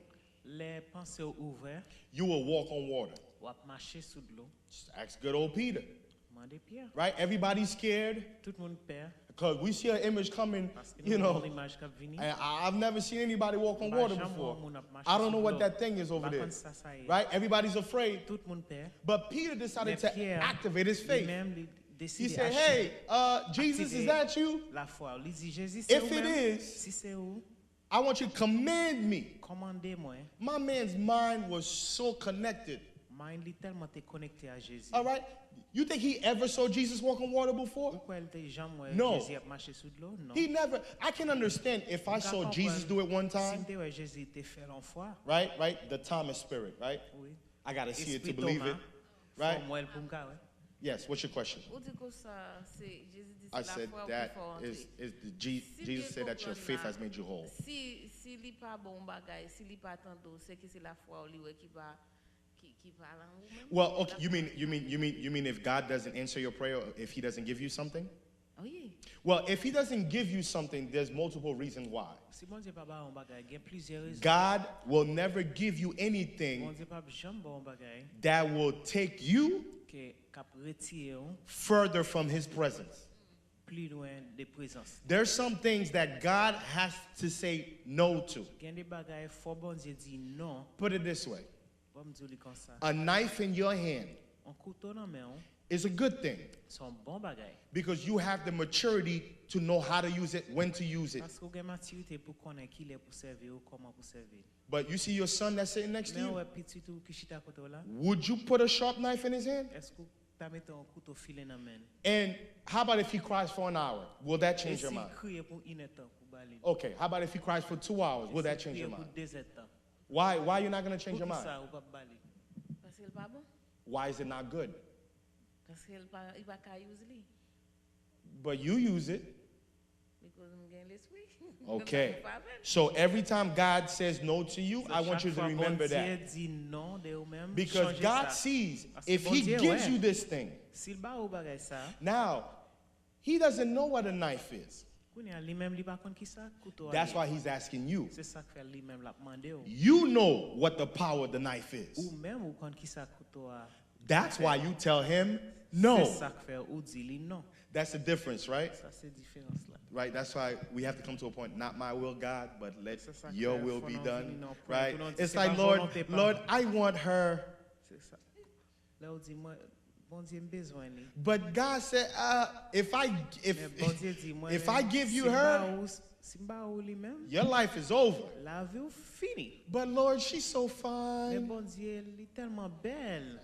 Les pensées ouvertes, you will walk on water. ou ap marcher sous de l'eau. Just ask good old Peter, Mande Pierre. right? Everybody's scared Tout le monde perd because we see an image coming, parce que you nous know. avons l'image qui vient. And I've never seen anybody walk on water before. I don't know what that thing is over there, Right? right? Everybody's afraid. Tout le monde perd. But Peter decided Mais to Pierre, activate his faith. lui-même, He décide said, hey, Jesus, is that you? La foi. Il dit, Jésus, c'est If où it même? is, Si c'est où, I want you to command me. commandez-moi. My man's mind was so connected. Mind li tellement t'es connecté à Jésus. All right? You think he ever saw Jesus walk on water before? Pourquoi elle t'a jamais No. Jésus a marché sous de l'eau? Non. He never. I can understand if I saw Jesus do it one Si time, m'te ouais Jésus te fait en foi, right? Right? The Thomas spirit, right? oui. I got to see it to Esprit believe it, Thomas, right? faut moi elle pour m'ka, ouais. Yes, what's your question? Ou di ko sa, se, Jésus dit I se la said foi ou that ki fò is rentre. Jesus said that your faith has made you whole. Si li pa bon bagay, si li pa tando, se ki se la foi ou li we ki pa lan ou men. Well, okay, you mean if God doesn't answer your prayer, or if he doesn't give you something? Oui. Well, if he doesn't give you something, there's multiple reasons why. Si bon Dieu pas ba un bagay, gen plusieurs raisons. God will never give you Bon anything Dieu pas jamais ba un bagay that will take you que cap retirer ou further from his presence. plus loin de présence. There's some things that God has to say no to. Gen des bagay faut bon Dieu dit non, Put it this way. bon Dieu li comme ça. A knife in your hand Un couteau dans main, is a good thing c'est un bon bagay. because you have the maturity to know how to use it, when to use it. Parce que gen maturité pour connaître qui est pour servir ou comment pour servir. But you see your son that's sitting next to Mais you? ouais petit ou qui chita côté là, Would you put a sharp knife in his hand? est-ce que tu mets un couteau filé dans main? And how about if he cries for an hour? Will that Et change si your mind? crier pour une temps pour baler. Okay, how about if he cries for 2 hours? Will that change your Pour mind? 2 temps. Why are you not going to change your Pour qui mind? ça ou pas baler? Parce que il pa bon. Why is it not good? Parce que il pa ka use li. But you use it. Because m gen l'esprit. Okay. Pa ben. So every time God says no to you, I want you to remember that. Bon Dieu dit non de ou même. Because changer God ça. sees Parce que if bon he Dieu, gives ouais. you this thing. S'il ba ou bagay ça, Now, he doesn't know what a knife is. kounya li même li pa konn ki ça couteau. That's why he's asking you. c'est ça que fait li même la mandé ou. You know what the power of the knife Ou is. même ou konn ki ça couteau a. That's why you tell him C'est no. ça que fait ou dit li non. That's the difference, right? Ça c'est différence là. Right? That's why we have to come to a point, not my will, God, but let C'est ça que your fait will faut be non done. vini non point, Right? tout non dit, It's c'est like, pas Lord, volonté pas. Lord, I want her. C'est ça. Là ou dit moi bon Dieu besoin li. But God said, Mais bon Dieu dit moi if I give you si her, ba ou- si ba ou li même your life is over. la vie ou fini. But Lord, she's so Mais fine. bon Dieu, elle est tellement belle.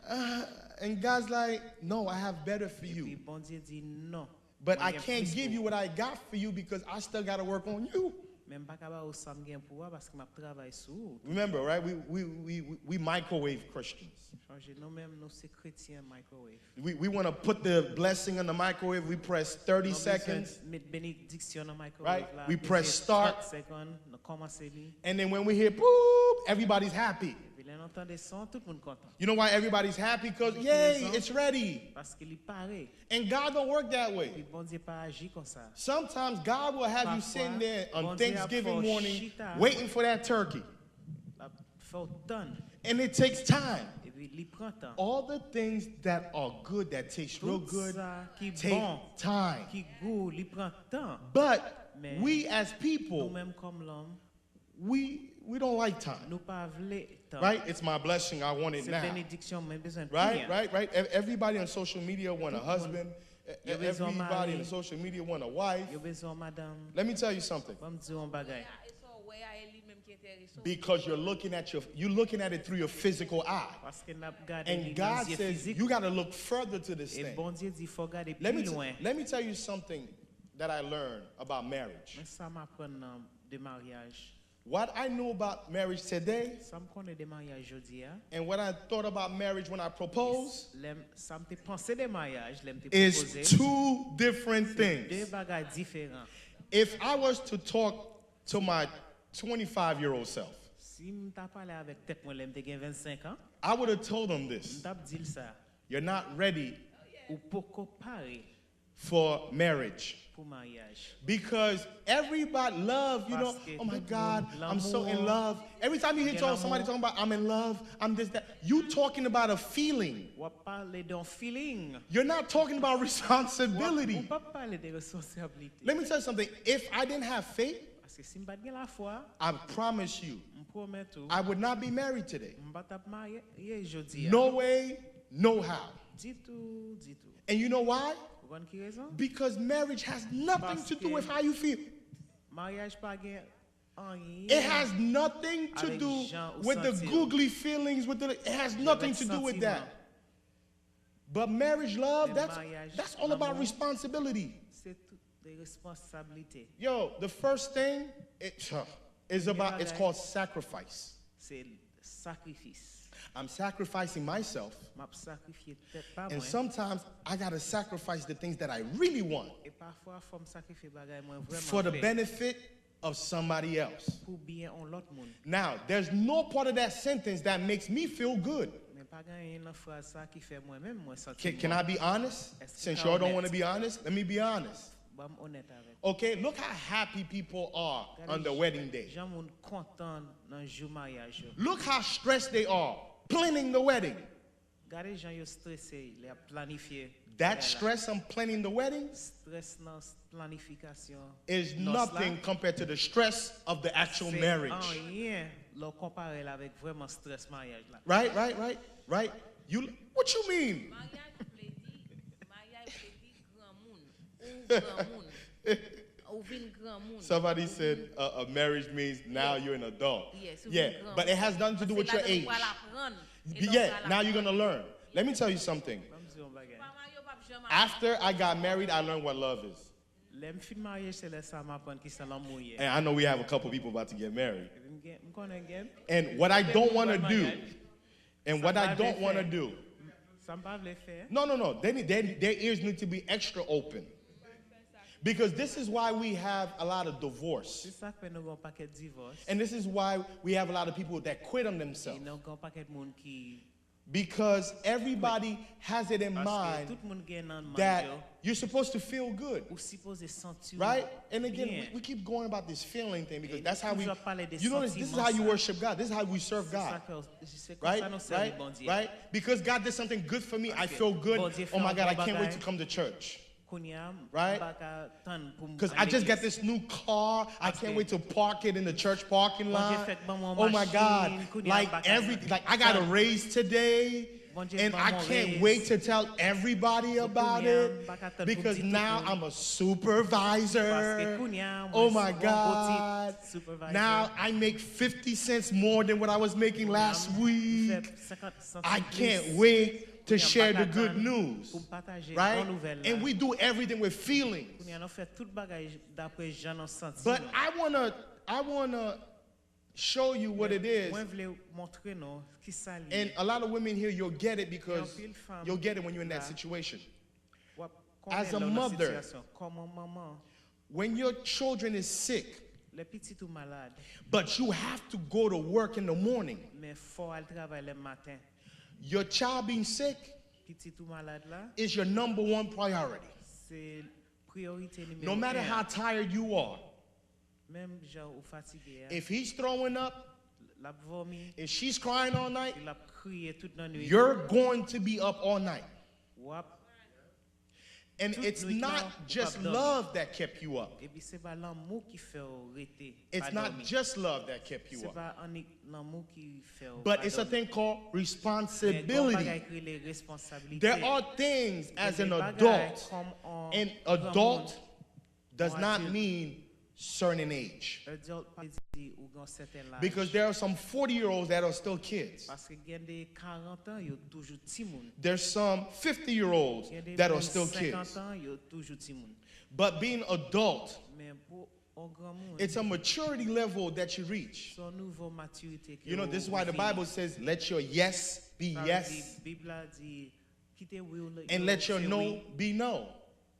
And God's like, no, I have better for Et puis you. bon Dieu dit non. But Moi, I gen can't plus give pour you what I got for you because I still got to work on you. Même pas capable ou ça me gen pour moi parce que m'a travaille sur ou. Remember, right? We microwave Christians. Changer nous-mêmes nous c'est chrétiens microwave. We want to put the blessing in the microwave. We press 30 Nous seconds. mettre bénédiction dans microwave Right? là. We press Laisser start. 30 secondes, nous commencer li. And then when we hear boop, everybody's happy. Et puis là entend des sons, tout le monde content. You know why everybody's happy? Because, yay, it's ready. Parce qu'il est paré. And God don't work that Puis way. bon Dieu pas agit comme ça. Sometimes God will have you sitting there on Bon Dieu a Thanksgiving fait morning chita. waiting for that turkey. La fait automne. And it takes time. Et puis il prend temps. All the things that are good, that taste real Tout good, ça qui take bon, time. qui goût, il prend temps. But Mais we as people, Nous-mêmes comme l'homme, we don't like time. nous pas vle temps. Right? It's my blessing. I want it C'est now. bénédiction, mais besoin de Right, rien. right. Everybody on social media want a husband. Yo besoin Everybody mari. on social media want a wife. Yo besoin madame, Let me tell you something. va me dire un bagay. Because you're looking at it through your physical eye. Parce que n'a gardé And les God yeux says physiques. you got to look further to this Et thing. bon Dieu dit faut regarder Let plus me, loin. let me tell you something that I learned about marriage. Mais ça m'apprend de mariage. What I knew about marriage today Ça me connaît de mariage aujourd'hui. and what I thought about marriage when I proposed Ça me te pensé de mariage, l'aime te is proposé. two different Deux things. bagages différents. If I was to talk to my 25-year-old self, Si m'ta parlé avec tête moi l'aime te gen 25 ans, I would have told him this. m'ta dit ça. You're not ready Ou poko pare for marriage. pour mariage. Because everybody love, you know, Parce que oh my tout God, le monde, I'm so in l'amour, love. Every time you hear somebody talking about I'm in love, I'm this, that, you talking about a feeling. Ou parler d'un feeling. You're not talking about Ou responsibility. pas parler de responsabilité. Let me tell you something. If I didn't have faith, Parce que si m'pa gen la foi, I promise you, m'promet tout, I would not be married today. m'pa tap marié aujourd'hui. No way, no how. Dis tout, dis tout. And you know why? Vous connaissez qui raison? Because marriage has nothing to do with how you feel. Mariage pas gen rien. It has nothing to Avec do gens ou with the sentir. googly feelings. It has nothing to do with that. But marriage love, Mais mariage, that's all about l'amour, responsibility. C'est tout des responsabilités. Yo, the first thing it's called sacrifice. C'est sacrifice. I'm sacrificing myself, M'a sacrifié tête pas and moi. sometimes I gotta sacrifice the things that I really want Et parfois faut me sacrifier bagay moi vraiment for the fait benefit of somebody else. pour bien on l'autre monde. Now, there's no part of that sentence that makes me feel good. Mais pas gagner une phrase ça qui fait moi-même moi sentir. Can I be honest? Since y'all don't want to be honest, let me be honest. Bon honnête avec. Okay, look how happy people are on the wedding day. Gens moun content dans jour mariage. Yo. Look how stressed they are planning the wedding. Gardez gens yo stressé, les a planifié. That stress on planning the wedding Stress dans planification. is Nos nothing là, compared to the stress of the actual c'est marriage. rien leur comparer là avec vraiment stress mariage là. Right? What you mean? Somebody said a marriage means now you're an adult. Yes, Yeah, but it has nothing to do with your age. Yeah, now you're gonna learn. Let me tell you something. Pas me dire un bagay. After I got married, I learned what love is. L'aime fin mariage c'est là ça m'apprendre qui c'est l'amour. And I know we have a couple people about to get married. Me connais gen. And what I don't want to do, and what I don't want to do, Ça me pas vle faire. no. Their ears need to be extra open. Because this is why we have a lot of C'est divorce. ça que nous avons un paquet de divorce. And this is why we have a lot of people that quit on Et themselves. nous avons un paquet de monde qui Because everybody has it in parce que mind tout le monde gagne dans le that monde you're supposed to feel good. ou supposé sentir Right? And again, bien. we keep going about this feeling thing because Et that's how we, toujours parler des you know, this is sentiments, how you ça. worship God. This is how we serve C'est God. ça que c'est comme Right? ça nous sert Right? bon Dieu. Right? Because God did something good for me. I Parce que feel good. bon Dieu Oh my fait God, I un bon can't wait to bagay. come to church. Kounya, Right? m'baka tan pou Because aller I just got l'église. this new car. I can't wait to park it in the church parking Bon Dieu lot. fait bon mon Oh my machine, God. kounya Like m'baka I got a tan. raise today. Bon Dieu And bon I mon can't raise. wait to tell everybody about it m'baka tan pou because m'di now tout moun. I'm a Parce que supervisor. kounya, Oh moi, my bon God. petit supervisor. Now I make 50 cents more than what I was making last week. Fait 50 cents I plus. can't wait to Kounya share the m'pa good attendre news, Pour partager right? bonne nouvelle And là. we do everything with feelings. Kounya nous fait tout bagay d'après Jean nos sentiments. But I wanna show you what it is. Moi vle montrer nous qui ça li. And a lot of women here, you'll get it because Pile femme you'll get it when you're in that là. situation. Wap As a connaît leur mother, situation. Comme maman, When your children is sick, les petits ou malades, but you have to go to work in the morning, mais faut aller travailler le matin. your child being sick Petit ou malade là, is your number one priority. c'est priorité numéro No matter 1. how tired you are, Même genre ou fatigué, if he's throwing up, la vomi, if she's crying all night, il a crié toute la nuit. you're going to be up all night. Wap, And Toute it's nuit là, not ou just pas dormir. love that kept you up. et puis c'est pas l'amour qui fait arrêter. It's not just love that kept you C'est up. pas unique l'amour qui fait But it's a thing called responsibility. There are things as an adult. An adult does not mean certain age. Because there are some 40-year-olds that are still kids. Parce que gen de 40 ans, yo toujours ti moun. There's some 50-year-olds Gen de that are moun still 50 kids. ans, yo toujours ti moun. But being adult, Mais pour un grand monde, it's a maturity level that you reach. son nouveau maturité. You know, this is why the Bible says, let your yes be yes, Bible dit quitter oui ou and let your c'est no oui, be no.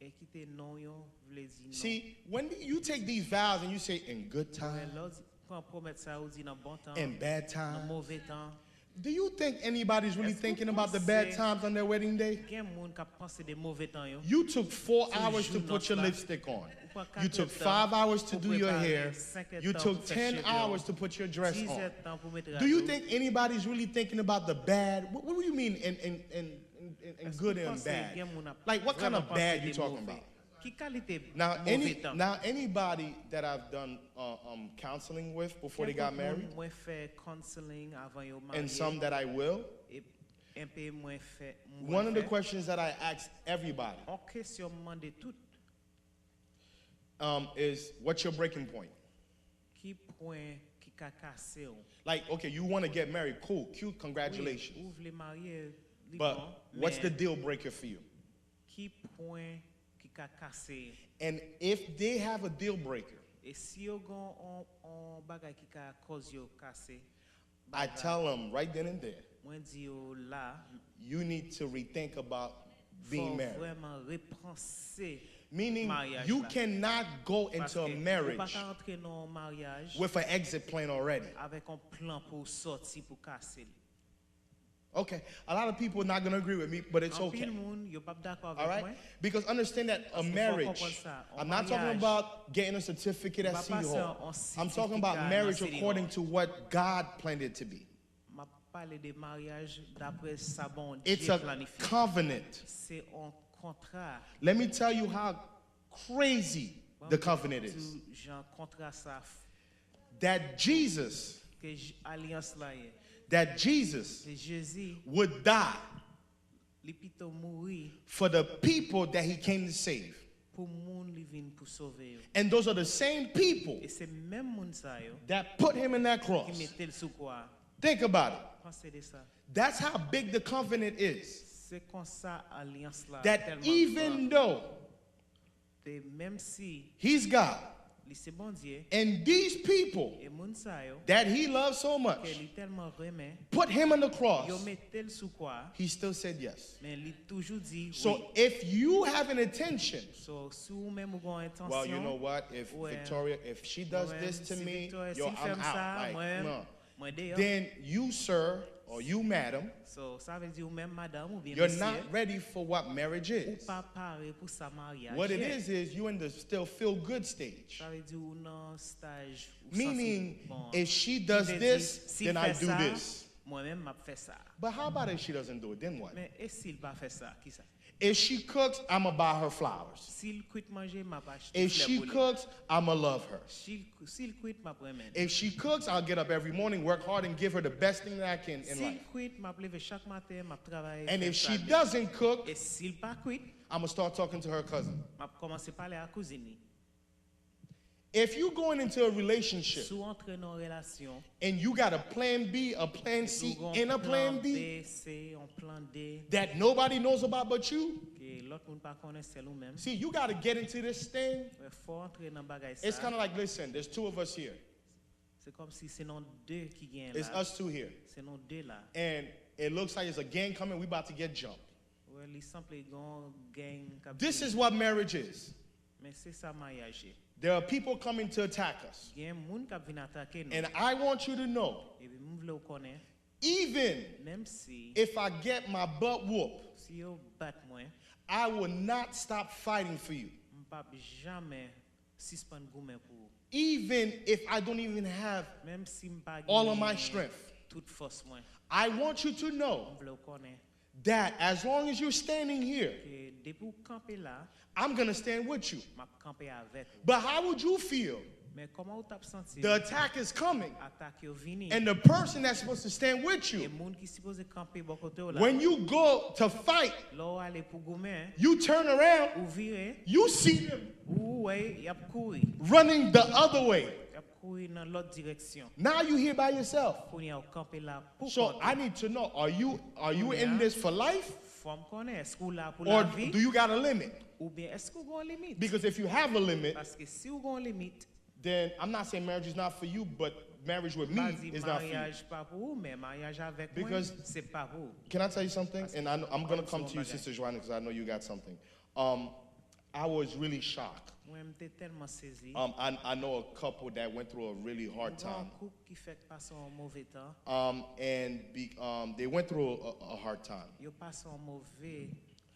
et quitter non yo vle di non. See, when you take these vows and you say, in good Ouais, time, l'autre prend promettre ça ou dit dans bon temps, in bad dans time, mauvais temps. do you think anybody's really Est-ce que thinking vous about the bad pensez- times on their wedding day? Gen moun ka pense des mauvais temps yo. You took 4 hours to jour put your là. lipstick on. Ou pas You 4 took temps 5 hours to pour do your préparer, hair. 5 You temps took pour faire 10 cheveux, hours to put your dress 10 on. temps pour mettre Do you râteau. think anybody's really thinking about the bad? What do you mean in Est-ce good que and pensez bad? gen moun a Like what kind vraiment of bad pensé you des talking mauvais? about? Qui qualité Now, mauvais temps? anybody that I've done counseling with before they got married, Moi fait counseling avant yo and marié. some that I will, Et un peu moins fait. one of the questions that I ask everybody En question demande tout is, what's your breaking point? qui point qui ka cassé ou. Like, okay, you want to get married, cool, cute, congratulations. Oui, ou vle marier li But bon, what's mais the deal breaker for you? qui point qui ka cassé. And if they have a deal breaker, Et si yo gon on bagay qui ka cause yo cassé, I tell them right then and there, moi di yo là, you need to rethink about being faut married. vraiment repenser Meaning, mariage you là. cannot go Parce into a que ou marriage pas ka entrer dans un mariage with an exit plan already. avec un plan pour sortir pour casser. Okay, a lot of people are not going to agree with me, but it's En okay. pile moun yo pas d'accord All avec right? moi. Because understand that a Parce qu'il faut marriage, comprendre ça. Un I'm not talking mariage, about getting a certificate at va City passer Hall. un I'm talking about certificat marriage dans City according Hall. to what God planned it to be. M'a parlé de mariage d'après ça bon It's Dieu a planifié. covenant. C'est un contrat. Let me tell you how crazy the covenant is. Tout genre contrat ça That Jesus, que alliance là est. that Jesus Que Jésus would die li pito mourir for the people that he came to save. pour moun li vinn pour sauver yo. And those are the same people Et c'est même moun ça yo that put him in that qui cross. mettait le sous quoi. Think about it. Pensez de ça. That's how big the covenant is. C'est comme ça alliance là That tellement even though Et même si he's God li c'est bon Dieu and these people et moun ça yo that he loves so que much li tellement remet put him on the cross, yo mettait le sous quoi. he still said yes. Mais li toujours dit So oui. if you have an intention, So si ou même ou gon intention. well, you know what? If Ouais. Victoria, if she does ouais, this to si me, Victoria, yo, si I'm femme out. ça, Like, moi, no. moi dehors. Then you, sir, or you, madam, So ça veut dire ou même madame ou bien you're monsieur, not ready for what marriage ou is. pas paré pour sa mariage. What it is you're in the still feel good stage. Ça veut dire ou dans stage ou Meaning, sensi, bon, if she does veut dire, this, s'il then I fait do ça, this. Moi-même m'a fait ça. But how about if she doesn't do it? Then what? Mais et s'il pas fait ça, qui ça? If she cooks, I'm gonna buy her flowers. S'il quitte manger, m'a pas acheter If fleurs she pour lui. cooks, I'm gonna love her. S'il quitte, m'a promène. If she cooks, I'll get up every morning, work hard, and give her the best thing that I can in S'il life. quitte, m'a levé chaque matin, m'a travaillé. And faire if ça she bien. doesn't cook, Et s'il pas quitte, I'm gonna start talking to her cousin. m'a commencé à parler à la cousine. If you're going into a relationship Sou entre dans relation, and you got a plan B, a plan C, nou and a gon plan D B, C, on plan D, that nobody knows about but you, que l'autre moun pa connaît c'est ou même. see, you got to get into this thing. Ouais, faut entrer dans bagay It's ça. kind of like, listen, there's two of us here. C'est comme si c'est non deux qui gagnent It's là. us two here. C'est non deux là. And it looks like there's a gang coming. We about to get jumped. Ouais, li simple gon gang k'ap This di. is what marriage is. Mais c'est ça mariage. There are people coming to attack us. Gen moun k'ap vin attaquer nous. And I want you to know, Et puis moun vle ou connaît, even même si if I get my butt whooped, si yo bat moi, I will not stop fighting for you. m'pa jamais suspend goumen pour ou. Even if I don't even have Même si m'pa all of gen my strength. toute force moi, I want you to know m'vle ou connaît that as long as you're standing here, que depuis ou camper là, I'm going to stand with you. m'a camper avec ou. But how would you feel? Mais comment ou t'a senti? The attack is coming, Attaque yo vini. and the person that's supposed to stand with Et you, moun qui supposé camper bon côté ou là. when you go to fight, L'on aller pour goumen, you turn around, ou vire, you see them ou ouais, y a couri. running the other way. Y a couri dans l'autre direction. Now you're here by yourself. Pour y a camper là pour So côté. I need to know, are you in this for life, Faut me connaître, est-ce qu'on là pour or la vie? do you got a limit? Ou bien est-ce qu'on a une limite? Because if you have a limit, Parce que si on a une limite, then I'm not saying marriage is not for you, but marriage with me pas dit is not for you. mariage pas pour vous, mais mariage avec moi, Because- c'est pas pour vous. Can I tell you something? And I'm going to come to you, Sister Joanna, because I know you got something. I was really shocked. Moi, j'étais tellement saisi. I know a couple that went through a really hard Un time. couple qui fait passer un mauvais temps, They went through a hard time. ils passent un mauvais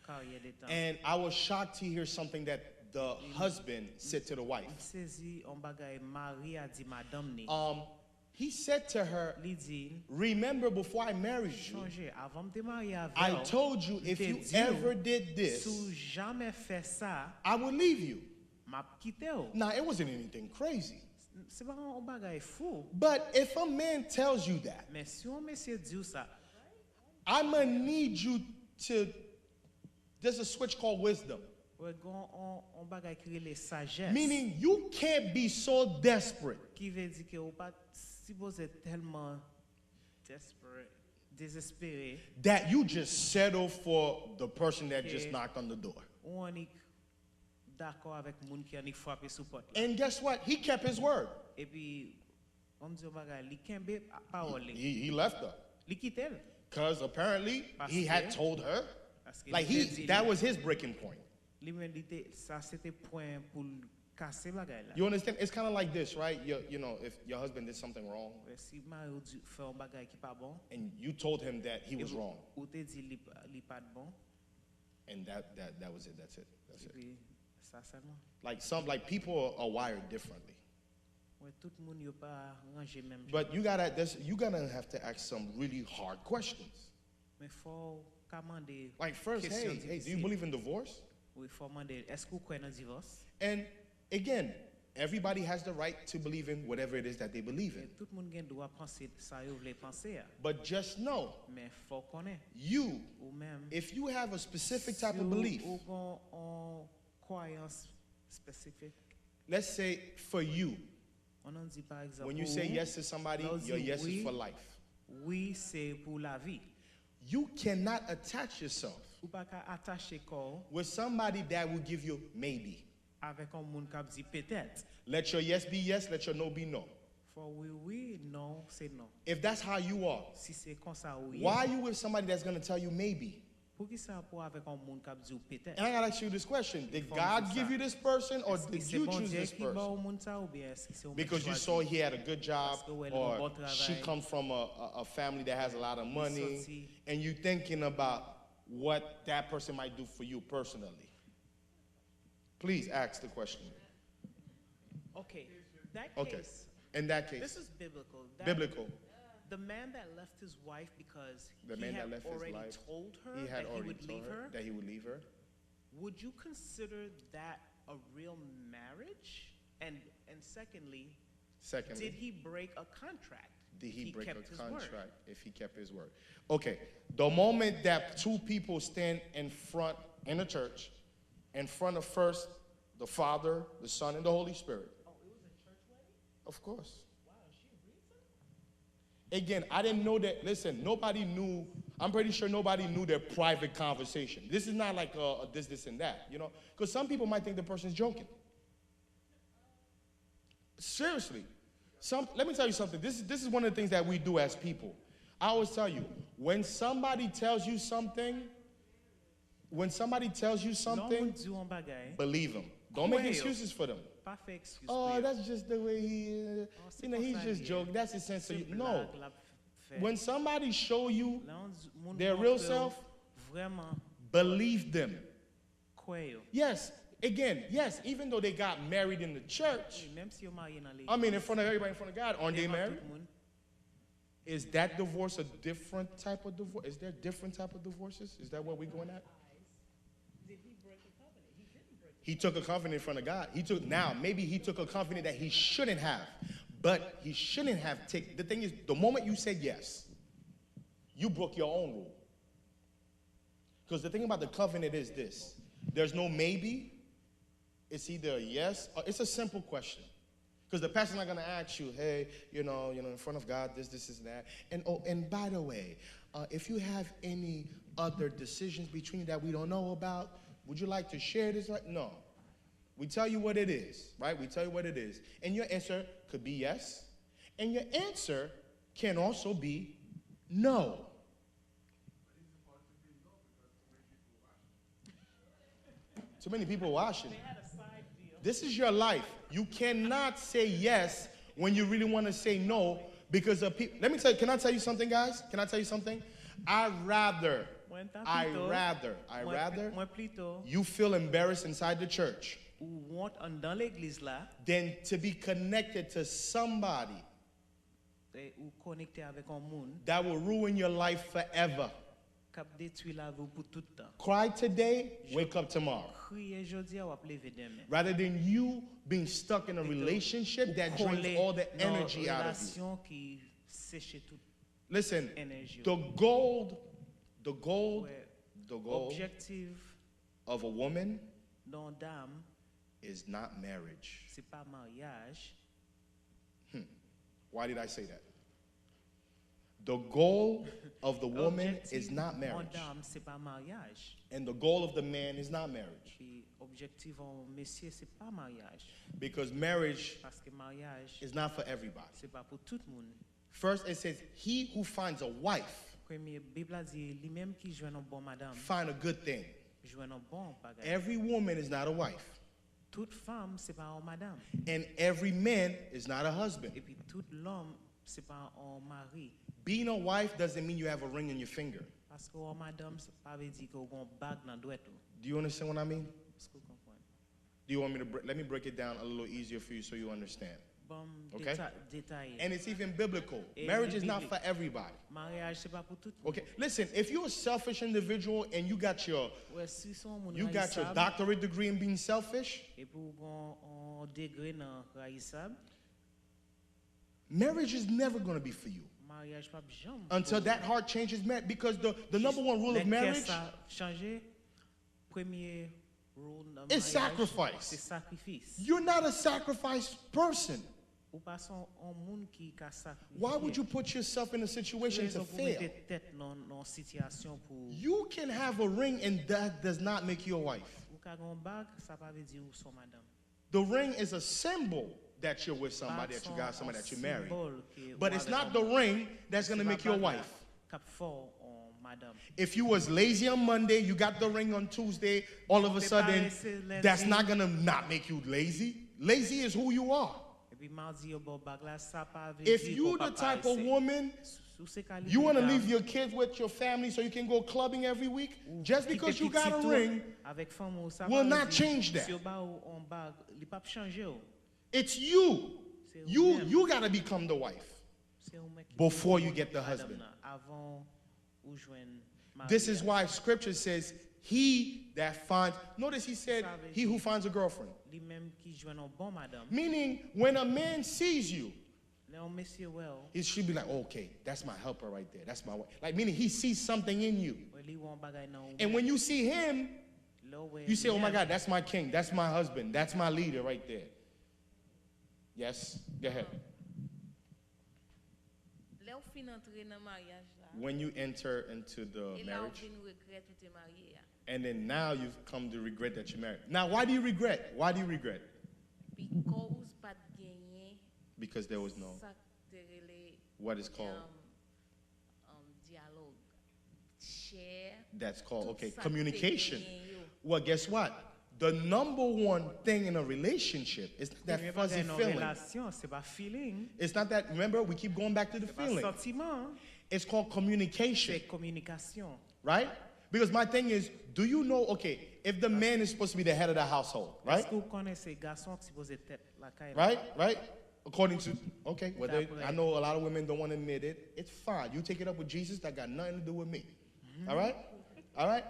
carrière de temps. And I was shocked to hear something that the husband said to the wife. Saisi un bagay Marie a dit madame ni. He said to her, Li dit, remember before I married you, changer avant de marier avec I ou, told you if te you dit ou, ever did this, sou jamais fait ça, I would leave you. m'a quitté ou. Now, it wasn't anything crazy. C'est pas un bagay fou. But if a man tells you that, Mais si un monsieur dit ou ça, I'm going to need you to, there's a switch called wisdom. ouais, gon on bagay qui les sagesse. Meaning you can't be so desperate Qui veut dire que ou pas supposé tellement désespéré, that you just settle for the person that just Okay. knocked on the door. ou on est d'accord avec moun qui a ni frappé sous porte. And guess what? He kept his word. Et puis on dit au bagay li kembe parole. He left her. Li quitte elle. Because apparently he had told her. Parce que Like li te dit that li- was his breaking point. li men li te- ça c'était point pour casser bagay là. You understand? It's kind of like this, right? You know, if your husband did something wrong Ouais, si mari ou dit fait un bagay qui pas bon, and you told him that he was wrong, ou te dit li pas de bon, and that was it. That's it. That's et it. puis ça seulement. Like people are wired differently. Ouais, tout le monde yo pas rangé même. But you gotta have to ask some really hard questions. Mais faut commander. Like first, Question hey, do you difficile. believe in divorce? Oui, faut demander, est-ce que vous croyez dans le divorce? And again, everybody has the right to believe in whatever it is that they believe Et in. tout le monde a le droit de penser ça, vous voulez penser. But just know, Mais faut connaître. you, Ou même, if you have a specific type si of belief, ou en croyance spécifique. let's say for you, On en dit par exemple, when you say ou, yes to somebody, Those your who yes is we- for life. oui, c'est pour la vie. You cannot attach yourself Ou pas qu'à attacher corps with somebody that will give you maybe. avec un monde qui dit peut-être. Let your yes be yes, let your no be no. Faut oui, oui, non, c'est non. If that's how you are, Si c'est comme ça, oui. why are you with somebody that's going to tell you maybe? Pour qui ça pour avec un monde qui dit peut-être? And I gotta ask you this question: did From God the give side. you this person, or Est-ce que did c'est you bon choose Dieu this qui bat person? au monde ça ou bien est-ce que c'est au monde Because you choisi? saw he had a good job, Parce que ouais, le or bon travail. she comes from a family that has a lot of money, sorti. and you thinking about what that person might do for you personally. Please ask the question. Okay, that Okay. case, In that this case, is biblical. biblical. The man that left his wife because The he man had that left his already life, told her He had that he already would told leave her her, that he would leave her. would you consider that a real marriage? And secondly, did Secondly, he break a contract? did if he break a kept his word? contract if he kept his word? Okay, the moment that two people stand in front in a church, in front of first the Father, the Son, and the Holy Spirit, Of course. Again, I didn't know that. Listen, nobody knew. I'm pretty sure nobody knew their private conversation. This is not like this, and that, you know? Because some people might think the person's joking. Seriously. Let me tell you something. This is one of the things that we do as people. I always tell you, when somebody tells you something, believe them. Don't make excuses for them. Oh, that's just the way he is. You know, he's just joking. That's his sense of you. No. When somebody show you their real self, believe them. Yes. Again, yes, even though they got married in the church, I mean, in front of everybody, in front of God, aren't they married? Is that divorce a different type of divorce? Is there different type of divorces? Is that what we're going at? Did he break a covenant? He didn't break a covenant. He took a covenant in front of God. Maybe he took a covenant that he shouldn't have. But he shouldn't have taken. The thing is, the moment you said yes, you broke your own rule. Because the thing about the covenant is this. There's no maybe. It's either a yes or it's a simple question. Because the pastor's not going to ask you, hey, you know, in front of God, this, and that. And by the way, if you have any other decisions between you that we don't know about, would you like to share this? No. We tell you what it is, right? We tell you what it is. And your answer could be yes. And your answer can also be no. Too many people watching. This is your life. You cannot say yes when you really want to say no because of people. Let me tell you, can I tell you something, guys? Can I tell you something? I'd rather you feel embarrassed inside the church than to be connected to somebody that will ruin your life forever. Cry today, wake up tomorrow. Rather than you being stuck in a relationship that drains all the energy out of you. Listen, the goal of a woman is not marriage. Why did I say that? The goal of the woman is not marriage. And the goal of the man is not marriage. Because marriage is not for everybody. First, it says, he who finds a wife find a good thing. Every woman is not a wife. And every man is not a husband. Being a wife doesn't mean you have a ring in your finger. Do you understand what I mean? Do you want me to let me break it down a little easier for you so you understand? Okay? And it's even biblical. Marriage is not for everybody. Okay, listen, if you're a selfish individual and you got your doctorate degree in being selfish, marriage is never going to be for you. Until that heart changes, because the number one rule of marriage is sacrifice. You're not a sacrifice person. Why would you put yourself in a situation to fail? You can have a ring and that does not make you a wife. The ring is a symbol that you're with somebody, that you got somebody that you marry. But it's not the ring that's going to make you a wife. If you was lazy on Monday, you got the ring on Tuesday, all of a sudden, that's not going to not make you lazy. Lazy is who you are. If you the type of woman, you want to leave your kids with your family so you can go clubbing every week, just because you got a ring will not change that. It's you. You got to become the wife before you get the husband. This is why scripture says, he that finds, notice he said, he who finds a girlfriend. Meaning, when a man sees you, he should be like, oh, okay, that's my helper right there. That's my wife. Like, meaning he sees something in you. And when you see him, you say, oh my God, that's my king. That's my husband. That's my leader right there. Yes, go ahead. Là, ou fin entrer dans mariage là. When you enter into the Et là, ou marriage, fin regret ou t'es marié. and then now you've come to regret that you married. Now, why do you regret? Why do you regret? Because pas de gagner. Because there was no, Ça te relè, what is called, dialogue. Share. that's called, okay, Tout ça communication. te gagné yo. Well, guess what? The number one thing in a relationship is that Premier fuzzy bagay nan feeling. relasyon, c'est pas feeling, It's not that, remember, we keep going back to the c'est pas feeling. sentiment, It's called communication, c'est communication. right? Because my thing is, do you know, okay, if the man is supposed to be the head of the household, right? Est-ce que vous connaissez garçon qui pose tête la caille? Right? According to, okay, whether, I know a lot of women don't want to admit it. It's fine. You take it up with Jesus. That got nothing to do with me. All right? All right?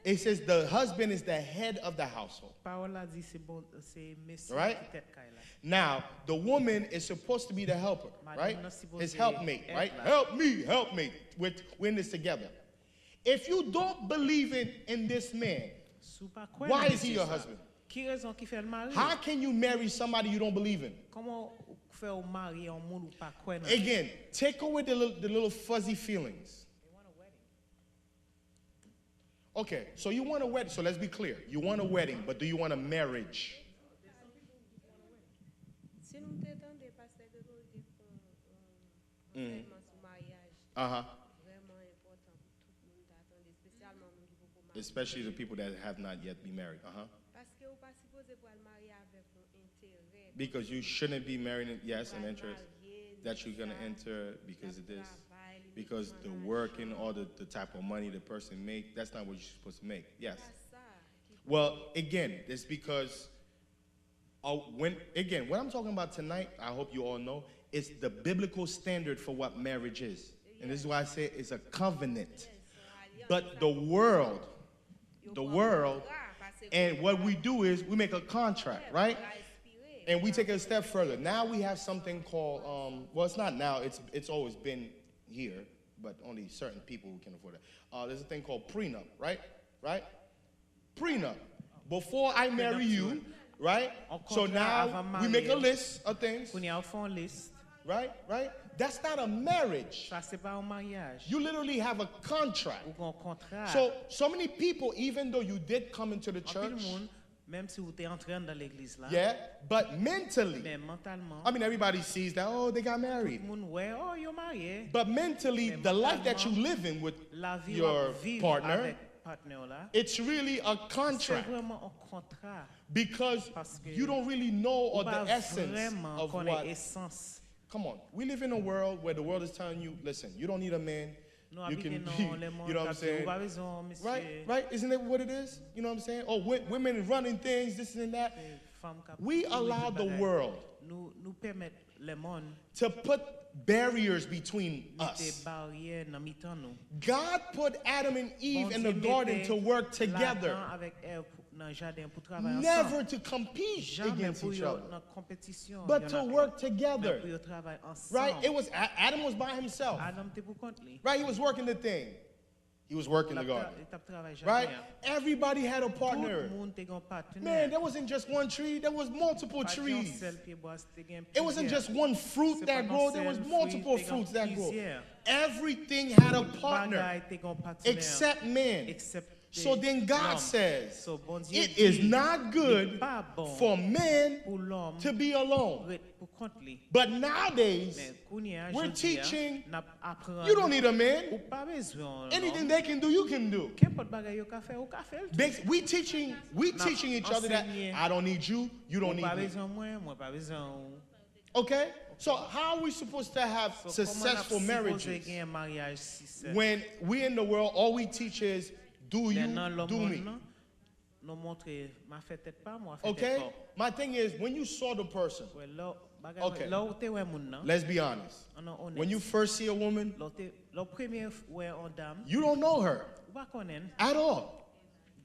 It says the husband is the head of the household. Parole la dit c'est bon, c'est monsieur Right? qui tête caille la. Now, the woman is supposed to be the helper, right? Madame not supposed His to helpmate, help right? la. Help me. We're in this together. If you don't believe in this man, Sou pas kwen why nan is he monsieur your sa? husband? Ki rezon ki fè l mari? How can you marry somebody you don't believe in? Comment ou fè ou mari an moun ou pa kwen nan? Again, take away the little fuzzy feelings. Okay, so you want a wedding. So let's be clear. You want a wedding, but do you want a marriage? Si nou te tande, pasteur de nou te fon enseignement sur mariage, Uh-huh. vraiment important pour tout le monde t'attendre, spécialement moun ki pou marier. Especially the people that have not yet been married. Uh-huh. Parce que ou pas supposé pour aller marier avec un intérêt. Because you shouldn't be married, yes, an interest that you're going to enter because of this. Because the work and all the type of money the person make, that's not what you're supposed to make. Yes. Well, again, it's because what I'm talking about tonight, I hope you all know, is the biblical standard for what marriage is. And this is why I say it's a covenant. But the world, and what we do is we make a contract, right? And we take it a step further. Now we have something called, well, it's not now, it's always been here, but only certain people who can afford it. There's a thing called prenup, right? Right? Prenup. Before I marry you, right? So now we make a list of things, Koun ya ou fon list, right? Right? That's not a marriage. sa se pa un mariage. You literally have a contract. Ou gon kontrat. So many people, even though you did come into the An pil church, moun, même si ou te entren dans l'église là, yeah, but mentally, mais mentalement, I mean, everybody sees that, oh, they got married. moun wè, oh, yo marié. But mentally, the life that you live in with La vie your wap viv partner, avec partenaire là, it's really a c'est contract vraiment un contrat. because Parce que you don't really know Ou or the pa essence vraiment of connaît what. essence. Come on, we live in a world where the world is telling you, listen, you don't need a man. Nou You habite can nan be, le monde you know what I'm kap di, ou saying? pa bezon, monsieur, Right? Isn't that what it is? You know what I'm saying? Oh, women running things, this and that. femme kap We tout allow the bagay. world Nou permet le monde to put barriers between mette us. barrière nan mitan nou. God put Adam and Eve Bon in the Dieu garden mette to work together, l'Adam avec Ève nan jardin pour travailler never ensemble. to compete Jamais against pour each yo other, nan compétition. but y'en to a work pas. Mais together. pour yo travailler ensemble. Right? It was Adam was by himself. Adam te pour compte li. Right? He was working the thing. He was working the garden. Il tap travail Right? jardin. Everybody had a Tout partner. monde te gon partenaire. Man, there wasn't just one tree, there was multiple Pas yon trees. seul pied bois, te gen It wasn't plusieurs. just one fruit C'est that pas grew, non there was seul multiple fruit, te fruits gen that grew. plusieurs. Everything had a partner Bagay te gon partenaire. except man. Except So then God l'homme. says, So bon Dieu it is dit, not good n'est pas bon for man pour l'homme to be alone. pour compte li. But nowadays, Mais kounya, we're jodi a, teaching, n'a apprendre. you don't need a Ou man. pas besoin. Anything they can do, you can do. Qu'importe bagay yo ka fè, ou ka fè l tout. We teaching each other that enseigner. I don't need you, you don't Ou need pas me. besoin moi pas besoin ou. Okay? So how are we supposed to have So, successful comment marriages supposé gen mariage succès? when we in the world, all we teach is do you, Nan l'homme do me? nan, nous montre ma fait tête pas, moi fait Okay? tête pas. My thing is, when you saw the person, Ouais, là, bagay, Okay. là où te ouais moun nan, let's be honest. on est honnête. When you first see a woman, Là premier ouais en dame, you don't know her ou pas connaître at all.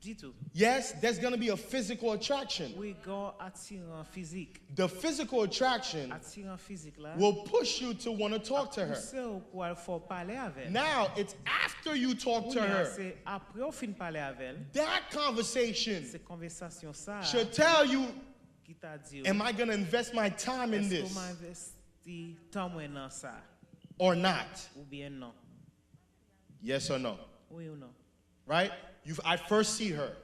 du tout. Yes, there's going to be a physical attraction. Oui, gon attirant physique. The physical attraction Attirant physique là. will push you to want to talk to her. Pousser ou pour aller faut parler avec. Now, it's after you talk to her. C'est après on fin parler avec elle. That conversation C'est conversation ça should tell you Qui t'a dit Am I going to invest my time in est-ce this qu'on m'a investi temps moi dans ça or not? ou bien non? Yes or no? Oui ou non? Right? I first see her.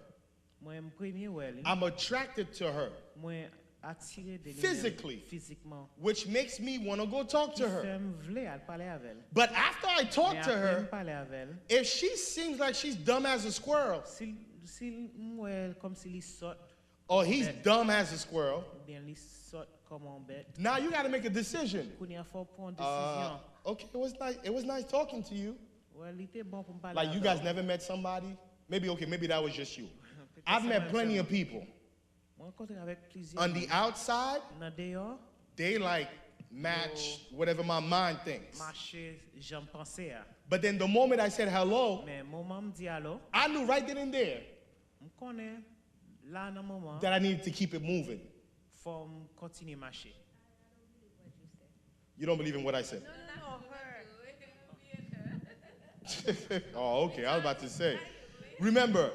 Moi me premier ouais, I'm attracted to her, moi attiré de Physically. physiquement. which makes me want to go talk to her. Fait me vle al parler avec elle. But after I talk Mais to après me her, parler avec elle, if she seems like she's dumb as a squirrel, si moi comme si li saute or he's dumb as a squirrel, ou bien li saute comme un bête, now you got to make a decision. kounya faut prendre décision. Okay, it was nice talking to you. Ouais, il était bon pour me parler. Like you avec guys never met somebody? Maybe that was just you. Peut-être I've c'est met moi plenty seulement. of people. Moi rencontré avec plusieurs. On the outside, Dans dehors, they like match whatever my mind thinks. marcher, j'en pensais à. But then the moment I said hello, Mais moment me dit allô, I knew right then and there me connais là dans moment, that I needed to keep it moving. faut me continuer marcher. You don't believe in what I said? Oh, okay. I was about to say. Remember,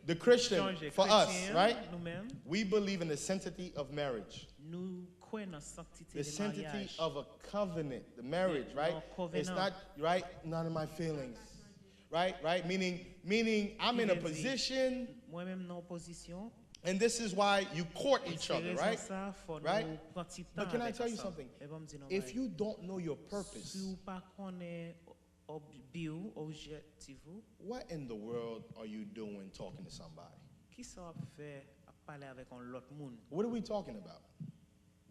the Christian, Changer for us, chrétien, right? Nous-mêmes, We believe in the sanctity of marriage, nous croyons dans la sanctité the du sanctity mariage. of a covenant, the marriage, Yeah, right? no, covenant. It's not, right? None of my feelings, right? Meaning I'm in a position, Moi-même dans position. and this is why you court each C'est other, raison right? ça, faut Right? nous prendre petit temps But can I avec tell you ensemble. something? Et bon, me dire non, If ouais. you don't know your purpose, Si vous pas connaît bio objectif, what in the world are you doing talking to somebody? qui ça va faire à parler avec un l'autre monde? What are we talking about?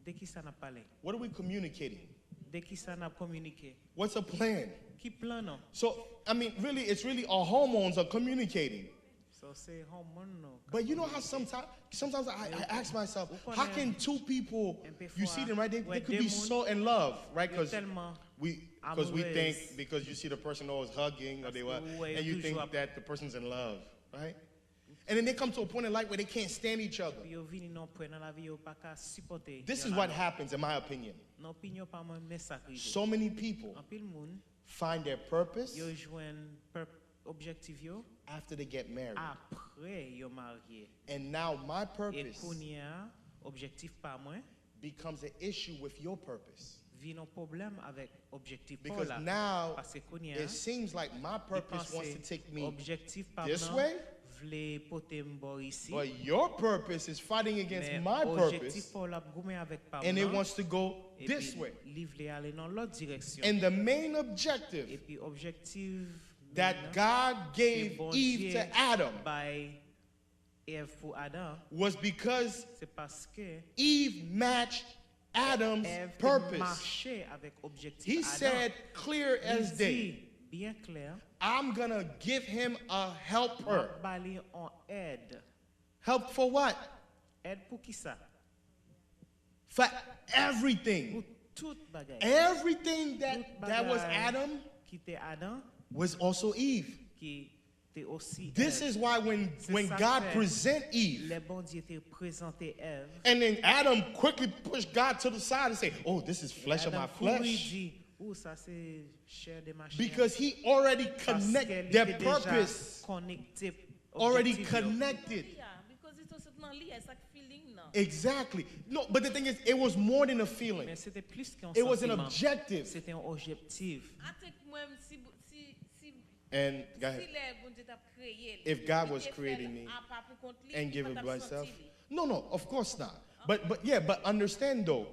De qui ça n'a parlé? What are we communicating? De qui ça n'a communiqué? What's a plan? Qui plan non? So, I mean, really, it's really our hormones are communicating. So c'est hormone non. But you know how sometimes I ask myself, how can two people, you see them, right? They could be so in love, right? Because we think, because you see the person always hugging or they were, and you think that the person's in love, right? And then they come to a point in life where they can't stand each other. This is what happens, in my opinion. So many people find their purpose after they get married. And now my purpose becomes an issue with your purpose. Because now it seems like my purpose wants to take me this way, but your purpose is fighting against my purpose, and it wants to go this way. And the main objective that God gave Eve to Adam was because Eve matched Adam's purpose. He said, clear as day, I'm going to give him a helper. Help for what? For everything. Everything that was Adam was also Eve. This is why when God present Eve, and then Adam quickly pushed God to the side and say, oh, this is flesh of my flesh. Because he already connected their purpose. Already connected. Exactly. No, but the thing is, it was more than a feeling. It was an objective. And go ahead. If God was creating me and giving myself, no, of course not. But understand though,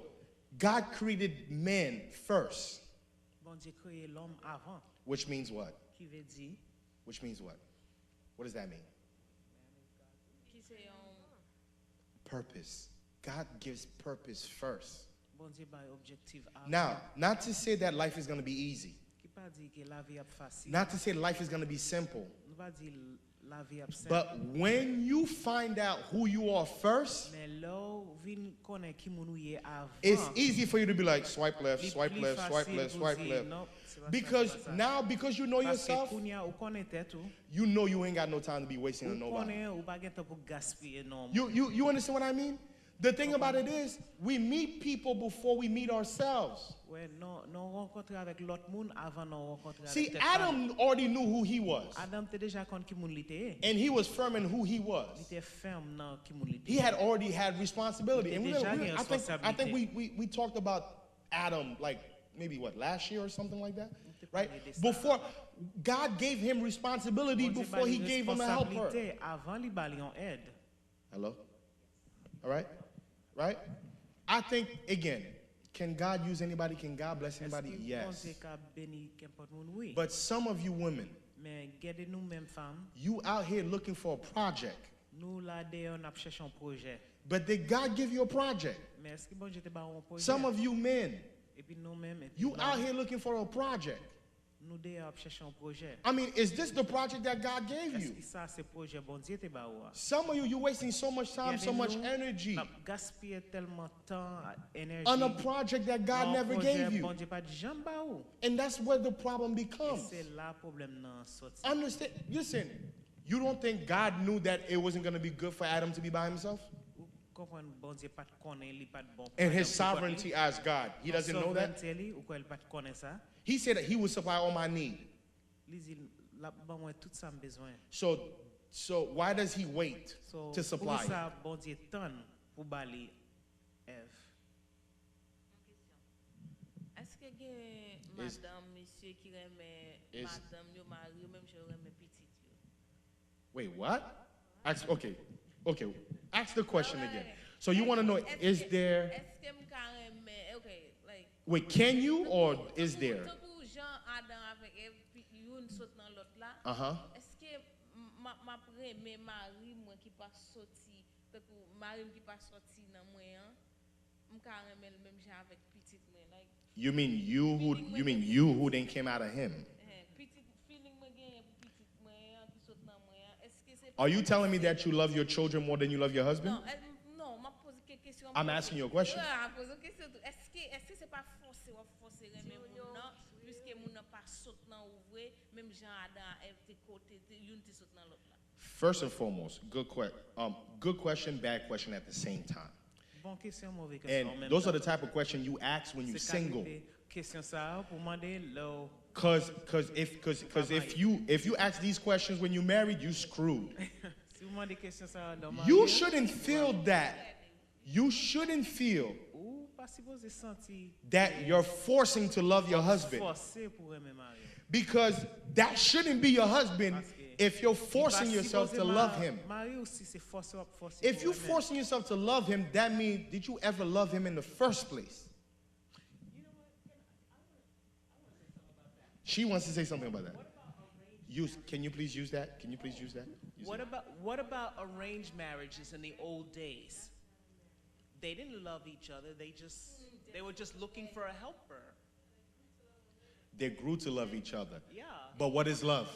God created man first. Which means what? Which means what? What does that mean? Purpose. God gives purpose first. Now, not to say that life is going to be easy. Not to say life is going to be simple. But when you find out who you are first, it's easy for you to be like, swipe left, swipe left, swipe left, swipe left. Because you know yourself, you know you ain't got no time to be wasting on nobody. You understand what I mean? The thing about it is, we meet people before we meet ourselves. Ouais, non rencontrer avec l'autre monde avant non rencontrer See, avec tête femme. Adam already knew who he was. Adam te déjà compte qui moun li te. And he was firm in who he was. Li te ferme nan qui moun li te. He had already had responsibility. And I think we talked about Adam like maybe last year or something like that, right? Before God gave him responsibility before he gave him a helper. Avant li ba li yon aide. Hello? All right? Right? I think, again, can God use anybody? Can God bless anybody? Yes. But some of you women, you out here looking for a project. But did God give you a project? Some of you men, you out here looking for a project. I mean, is this the project that God gave you? Some of you, you're wasting so much time, so much energy on a project that God never gave you. And that's where the problem becomes. Understand? Listen, you don't think God knew that it wasn't going to be good for Adam to be by himself? And his sovereignty as God, he doesn't know that? He said that he would supply all my need. So why does he wait to supply it? Wait, what? Okay. Ask the question again. So you want to know, is there... Wait, can you or is there? Uh-huh. You mean you who then came out of him? Are you telling me that you love your children more than you love your husband? I'm asking you a question. First and foremost, good question, bad question at the same time. And those are the type of questions you ask when you're single. Because if you ask these questions when you're married, you screwed. You shouldn't feel that. You shouldn't feel that you're forcing to love your husband. Because that shouldn't be your husband if you're forcing yourself to love him. If you're forcing yourself to love him, that means, did you ever love him in the first place? She wants to say something about that. Can you please use that? Can you please use that? What about arranged marriages in the old days? They didn't love each other. They were just looking for a helper. They grew to love each other. Yeah. But what is love?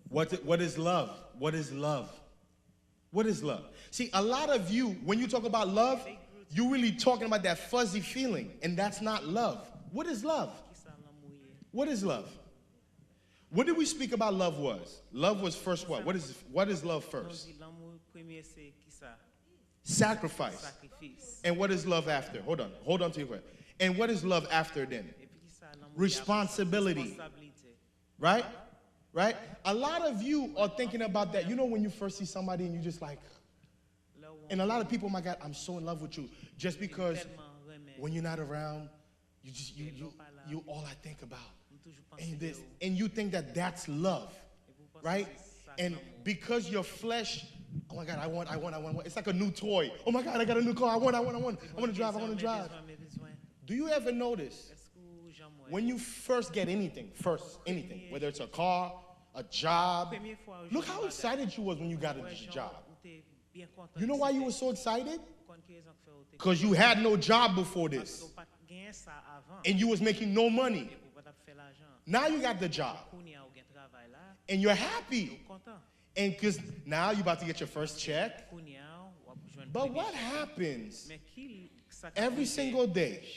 What is love? What is love? What is love? See, a lot of you, when you talk about love, you're really talking about that fuzzy feeling, and that's not love. What is love? What is love? What did we speak about love was? Love was first what? What is love first? Sacrifice. And what is love after? Hold on to your question. And what is love after then? Responsibility. Right? Right? A lot of you are thinking about that. You know when you first see somebody and you just like, and a lot of people, oh my God, I'm so in love with you. Just because when you're not around, you all I think about. And you think that that's love. Right? And because your flesh, oh my God, I want. It's like a new toy. Oh my God, I got a new car. I want to drive. Do you ever notice when you first get anything, whether it's a car, a job, look how excited you was when you got a job. You know why you were so excited? Because you had no job before this. And you was making no money. Now you got the job. And you're happy. And because now you're about to get your first check. But what happens every single day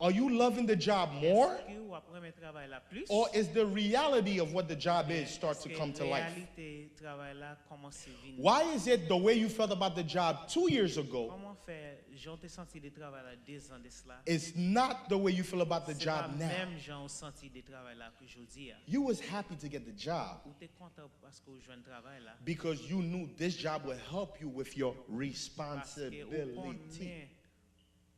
Are you loving the job more? Est-ce que ou ap reme travail la plus? Or is the reality of what the job is start to Est-ce que come to life? réalité travail là commence venir? Why is it the way you felt about the job 2 years ago Comment faire j'en t'ai senti de travail là 2 ans de cela? is not the way you feel about the C'est pas job now? même j'en senti de travail là que aujourd'hui. You was happy to get the job Ou t'es content parce que vous jouez un travail là? because you knew this job would help you with your Parce que ou responsibility. connaît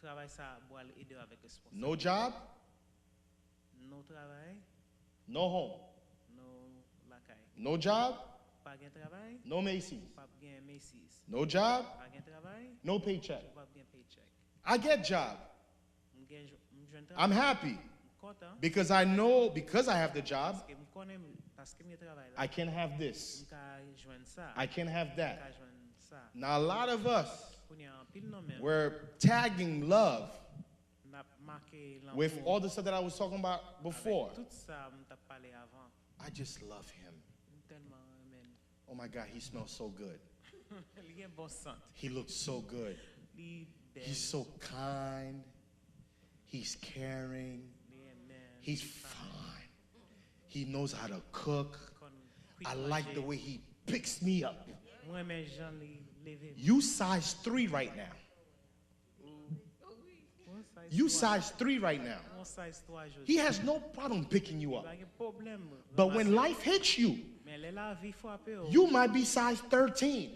travail ça pour aider avec responsabilité. No job, No travail, no home. no lakay. No job, Pas gain travail, no Macy's. pas gain Macy's. No job, Pas gain travail, no paycheck. pas gain paycheck. I get job. M'joine I'm travail, happy content because I know because I have the job, parce que m'connais parce que m'y travail là. I can have this. M'ka joindre ça. I can have M'ka that. joindre ça. Now, a lot of us, Kounya en pile non même. we're tagging love N'a marqué l'amour. with all the stuff that I was talking about before. Avec tout ça m't'a parlé avant. I just love him. Tellement amen. Oh my God, he smells so good. Il y a bon sent. He looks so good. Li belle. He's so kind. He's caring. Li amen. He's fine. He knows how to cook. Kon I quick like the manger. way he picks me up. Moi mais Jean li levé. You size 3 right now. You size 3 right now. Mon size 3 aujourd'hui. He has no problem picking you up. Pas de problème. But when life hits you, mais la vie frappe ou. you might be size 13.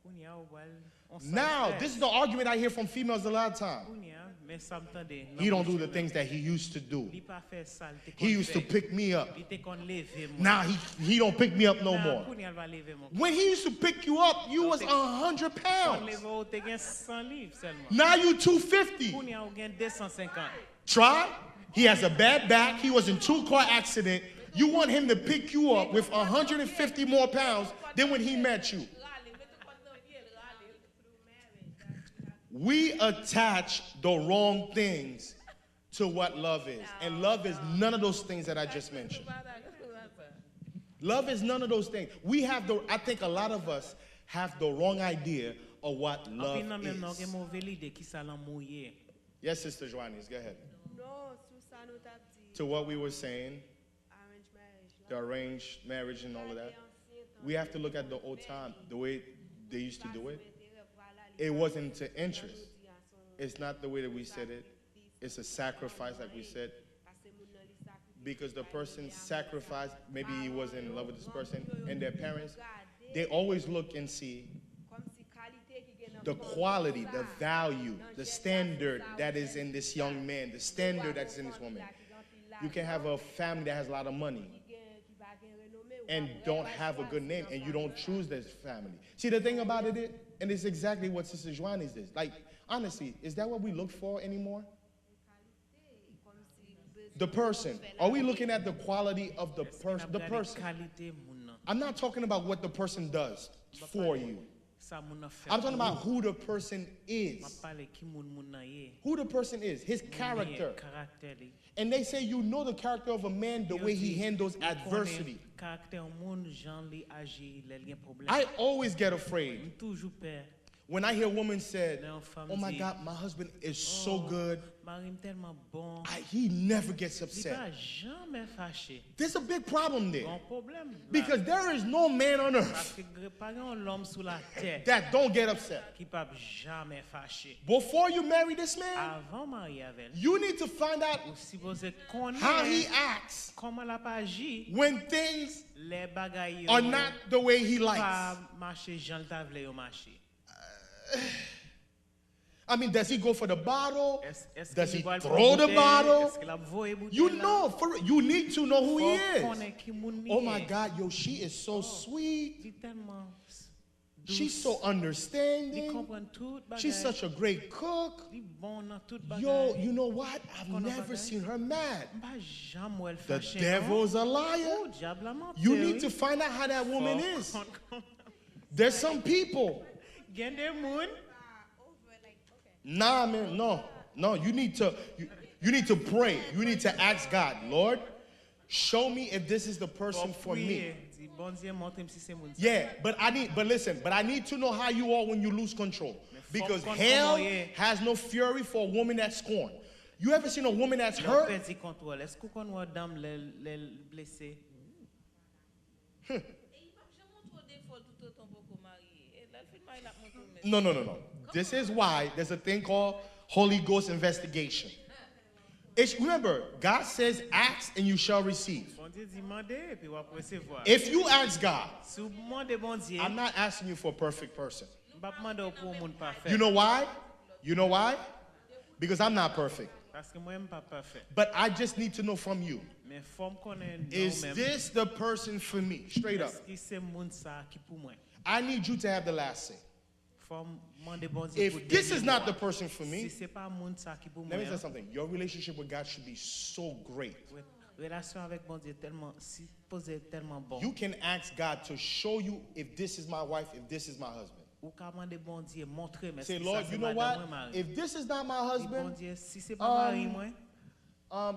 Kounya ou bal. on size Now, 13. this is the argument I hear from females a lot of time. Kounya, mais ça m'tendait. He don't do the things that he used to do. Li pas fait ça, li te He used to fait. pick me up. Li te kon lever moi. Now he don't pick me up no Nah, more. Kounya va lever mon. When he used to pick you up, you was 100 Kon pounds. lever ou te gen 100 livres seulement. Now you 250. Kounya ou gen 250. Try. He has a bad back. He was in 2-car accident. You want him to pick you up with 150 more pounds than when he met you. We attach the wrong things to what love is. And love is none of those things that I just mentioned. Love is none of those things. I think a lot of us have the wrong idea of what En love pile nan men nan gen is. mauvais l'idée qui ça l'amour yé. Yes, Sister Joannis, go ahead. Non, sous ça nous t'a dit To what we were saying, arrange marriage. the arranged marriage and all of that. We have to look at the old time, the way they used to do it. It wasn't to interest. It's not the way that we said it. It's a sacrifice, like we said, because the person sacrificed, maybe he wasn't in love with this person, and their parents, they always look and see the quality, the value, the standard that is in this young man, the standard that's in this woman. You can have a family that has a lot of money and don't have a good name, and you don't choose this family. See, the thing about it is, and it's exactly what Sister Joannis did. Like, honestly, is that what we look for anymore? The person. Are we looking at the quality of the person? The person. Qualité moun nan. I'm not talking about what the person does for you. Ça moun nan fait. I'm talking about who the person M'a is. parlé qui moun nan yé. Who the person is, his character. Caractère li. And they say you know the character of a man the way he handles adversity. Caractère moun Jean li agi lè gen problème. I always get afraid M toujours peur. when I hear women say, Nan femme oh my dit, God, my husband is so good. Mari m tellement bon. He never gets Li upset. pas jamais fâché. There's a big problem there. Bon problème. là. Because there is no man on Parce earth que pas gen l'homme sous la terre that don't get upset. qui pas jamais fâché. Before you marry this man, Avant marier avec elle, you need to find out ou supposé how he connaître acts comment la pas agi when things les bagailles are not the way he likes. pas marcher Jean t'a vle yo marcher. I mean, does he go for the bottle? Est-ce Does qu'il he va throw the bouteille? bottle? Est-ce qu'il a voye bouteille You là? know, you need to know who he Faut is. connaître qui moun mi Oh my est. God, yo, she is so sweet. Li tellement douce. She's so Li understanding. comprend tout bagay. She's such a great cook. Li bon nan tout bagay. Yo, you know what? I've Kono never bagay. seen her mad. Pas jamais ou elle The fâché. devil's a liar. Oh, diable a menti, You need oui. to find out how that woman Faut is. kon- There's some people. Gen de moun. Nah, man, no. No, you need to pray. You need to ask God, Lord, show me if this is the person for me. Prier, di, bon Dieu, montre-moi si c'est moun sa. Yeah, but I need to know how you are when you lose control. Because fuck hell control, yeah. has no fury for a woman that's scorned. You ever seen a woman that's Lè hurt? perdi contrôle. Est-ce qu'on connaît une dame lè blessée? Et il va jamais montrer des fois tout autant pour qu'on marie. Et là, le film, il a montré au même. No. This is why there's a thing called Holy Ghost investigation. Remember, God says, ask and you shall receive. Bon Dieu dit mandez puis vous recevoir. If you ask God, Si vous demandez bon Dieu, I'm not asking you for a perfect person. pas demander pour un monde parfait. You know why? You know why? Because I'm not perfect. Parce que moi même pas parfait. But I just need to know from you, Mais faut me connaître is nous-mêmes. this the person for me? Straight up. Est-ce que c'est monde ça qui pour moi? I need you to have the last say. Faut demander bon Dieu pour If this dernier is not mot. the person for Si me, c'est pas monde ça qui pour moi. let me say something. Your relationship with God should be so great. Relation avec bon Dieu tellement supposé tellement bon. You can ask God to show you if this is my wife, if this is my husband. Ou ka demander bon Dieu montrer mais Say, si Lord, ça, you c'est know madame what? moi, mari. If this is not my Bon husband, Dieu, si c'est pas mari moi,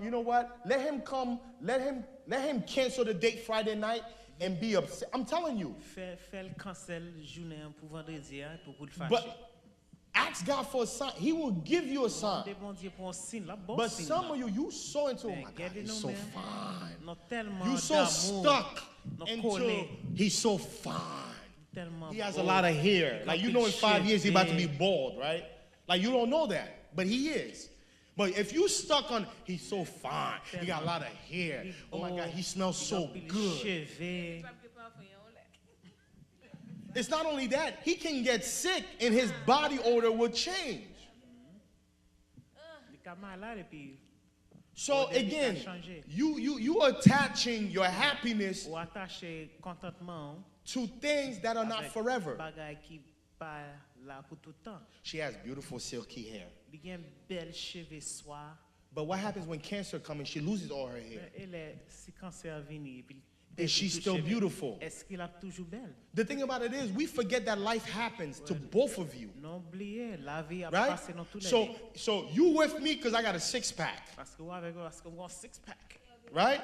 you know what? Let him come. Let him cancel the date Friday night and be upset. I'm telling you. fait le cancel journée pour vendredi hein, pour le fâcher. But ask God for a sign. He will give you a sign. Demander bon Dieu pour un signe là, bon But signe. some là. of you so into, oh my God, Regardez he's nous, so man. fine. Non tellement You so d'amour, stuck non into, collé, he's so fine. tellement He has a beau. lot of hair. Il Like, you a know, in 5 years, he's about to be cheveux. bald, right? Like, you don't know that, but he is. But if you stuck on, he's so fine. He got a lot of hair. Oh my God, he smells so good. Cheveux. It's not only that, he can get sick and his body odor will change. Il est malade et puis So Odor again, a changé. you attaching your happiness ou attaché contentement to things that are not avec forever. bagay qui pas là pour tout le temps. She has beautiful silky hair. Il y a une belle cheveux soie. But what happens when cancer comes and she loses all her hair? Elle est si cancer vini puis Is she still beautiful? Est-ce qu'il a toujours belle? The thing about it is, we forget that life happens to both of you, Non oubliez, la vie a right? passé dans tous les So, vies. so you with me because I got a six-pack, Parce que parce qu'on a un six pack. right?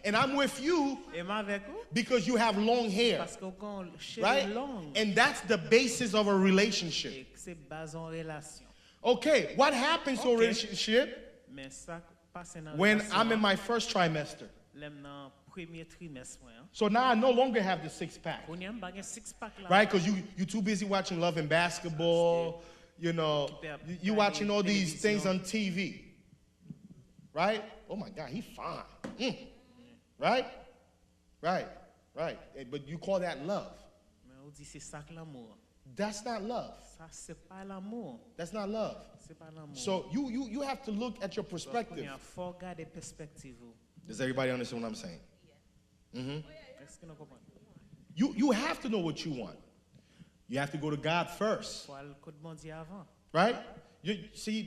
And I'm with you Et moi avec vous because you have long hair, parce qu'on a cheveux right? longs. And that's the basis of a relationship. Et c'est basé en relation. Okay, what happens to a Okay. relationship Mais ça passe dans when relation, I'm in my first trimester? l'aime dans premier trimestre moi. So now I no longer have the six-pack, On y a un bagage six pack là. right? Because you too busy watching Love and Basketball, you know, you watching all these things on TV, right? Oh my God, he fine, right? Eh, but you call that love? Mais on dit c'est ça que l'amour. That's not love. Ça c'est pas l'amour. That's not love. C'est pas l'amour. So you have to look at your perspective. Il faut garder perspective. Does everybody understand what I'm saying? Est-ce que nous comprenons? You have to know what you want. You have to go to God first, Faut aller côté bon Dieu avant. right? You see,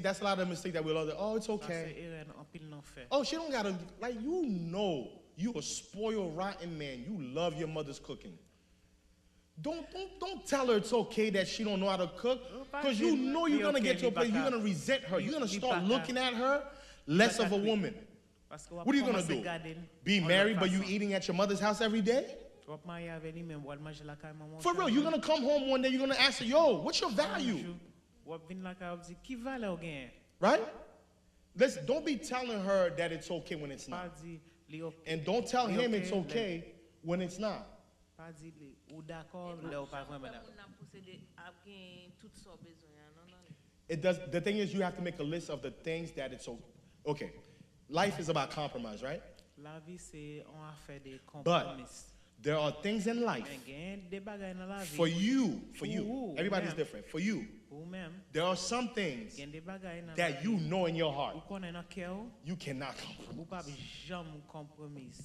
that's a lot of the mistake that we'll all do. Oh, it's Ça okay. c'est erreur en pile non fait. Oh, she don't gotta, like, you know, you a spoiled, rotten man. You love your mother's cooking. Don't tell her it's okay that she don't know how to cook, because you know you're gonna get to a place you're gonna resent her. You're gonna start looking at her less of a woman. Parce que What are you gonna do? Be married, but you eating at your mother's house every day? Tu vas marier avec lui même ou manger la caille maman. For real, you're gonna come home one day, you're gonna ask her, yo, what's your value? Ou venir la caille dit qui valeur gain? Right? Listen, don't be telling her that it's okay when it's Pas not. dit li ok. And don't tell Li him ok, it's okay when it's not. Pas dit li ou d'accord là ou pas vraiment d'accord. On a possédé avec toutes sortes de besoins. Non, non. It does. The thing is, you have to make a list of the things that it's okay. Life is about compromise, right? La vie c'est on a fait des But compromis. there are things in life Mais gain des bagages dans la vie. for you, Ooh, everybody's yeah. different. For you, Ou même there are some things gain des bagages dans la that vie. you know in your heart Ou connaît dans cœur you cannot compromise. ou pas jamais compromis.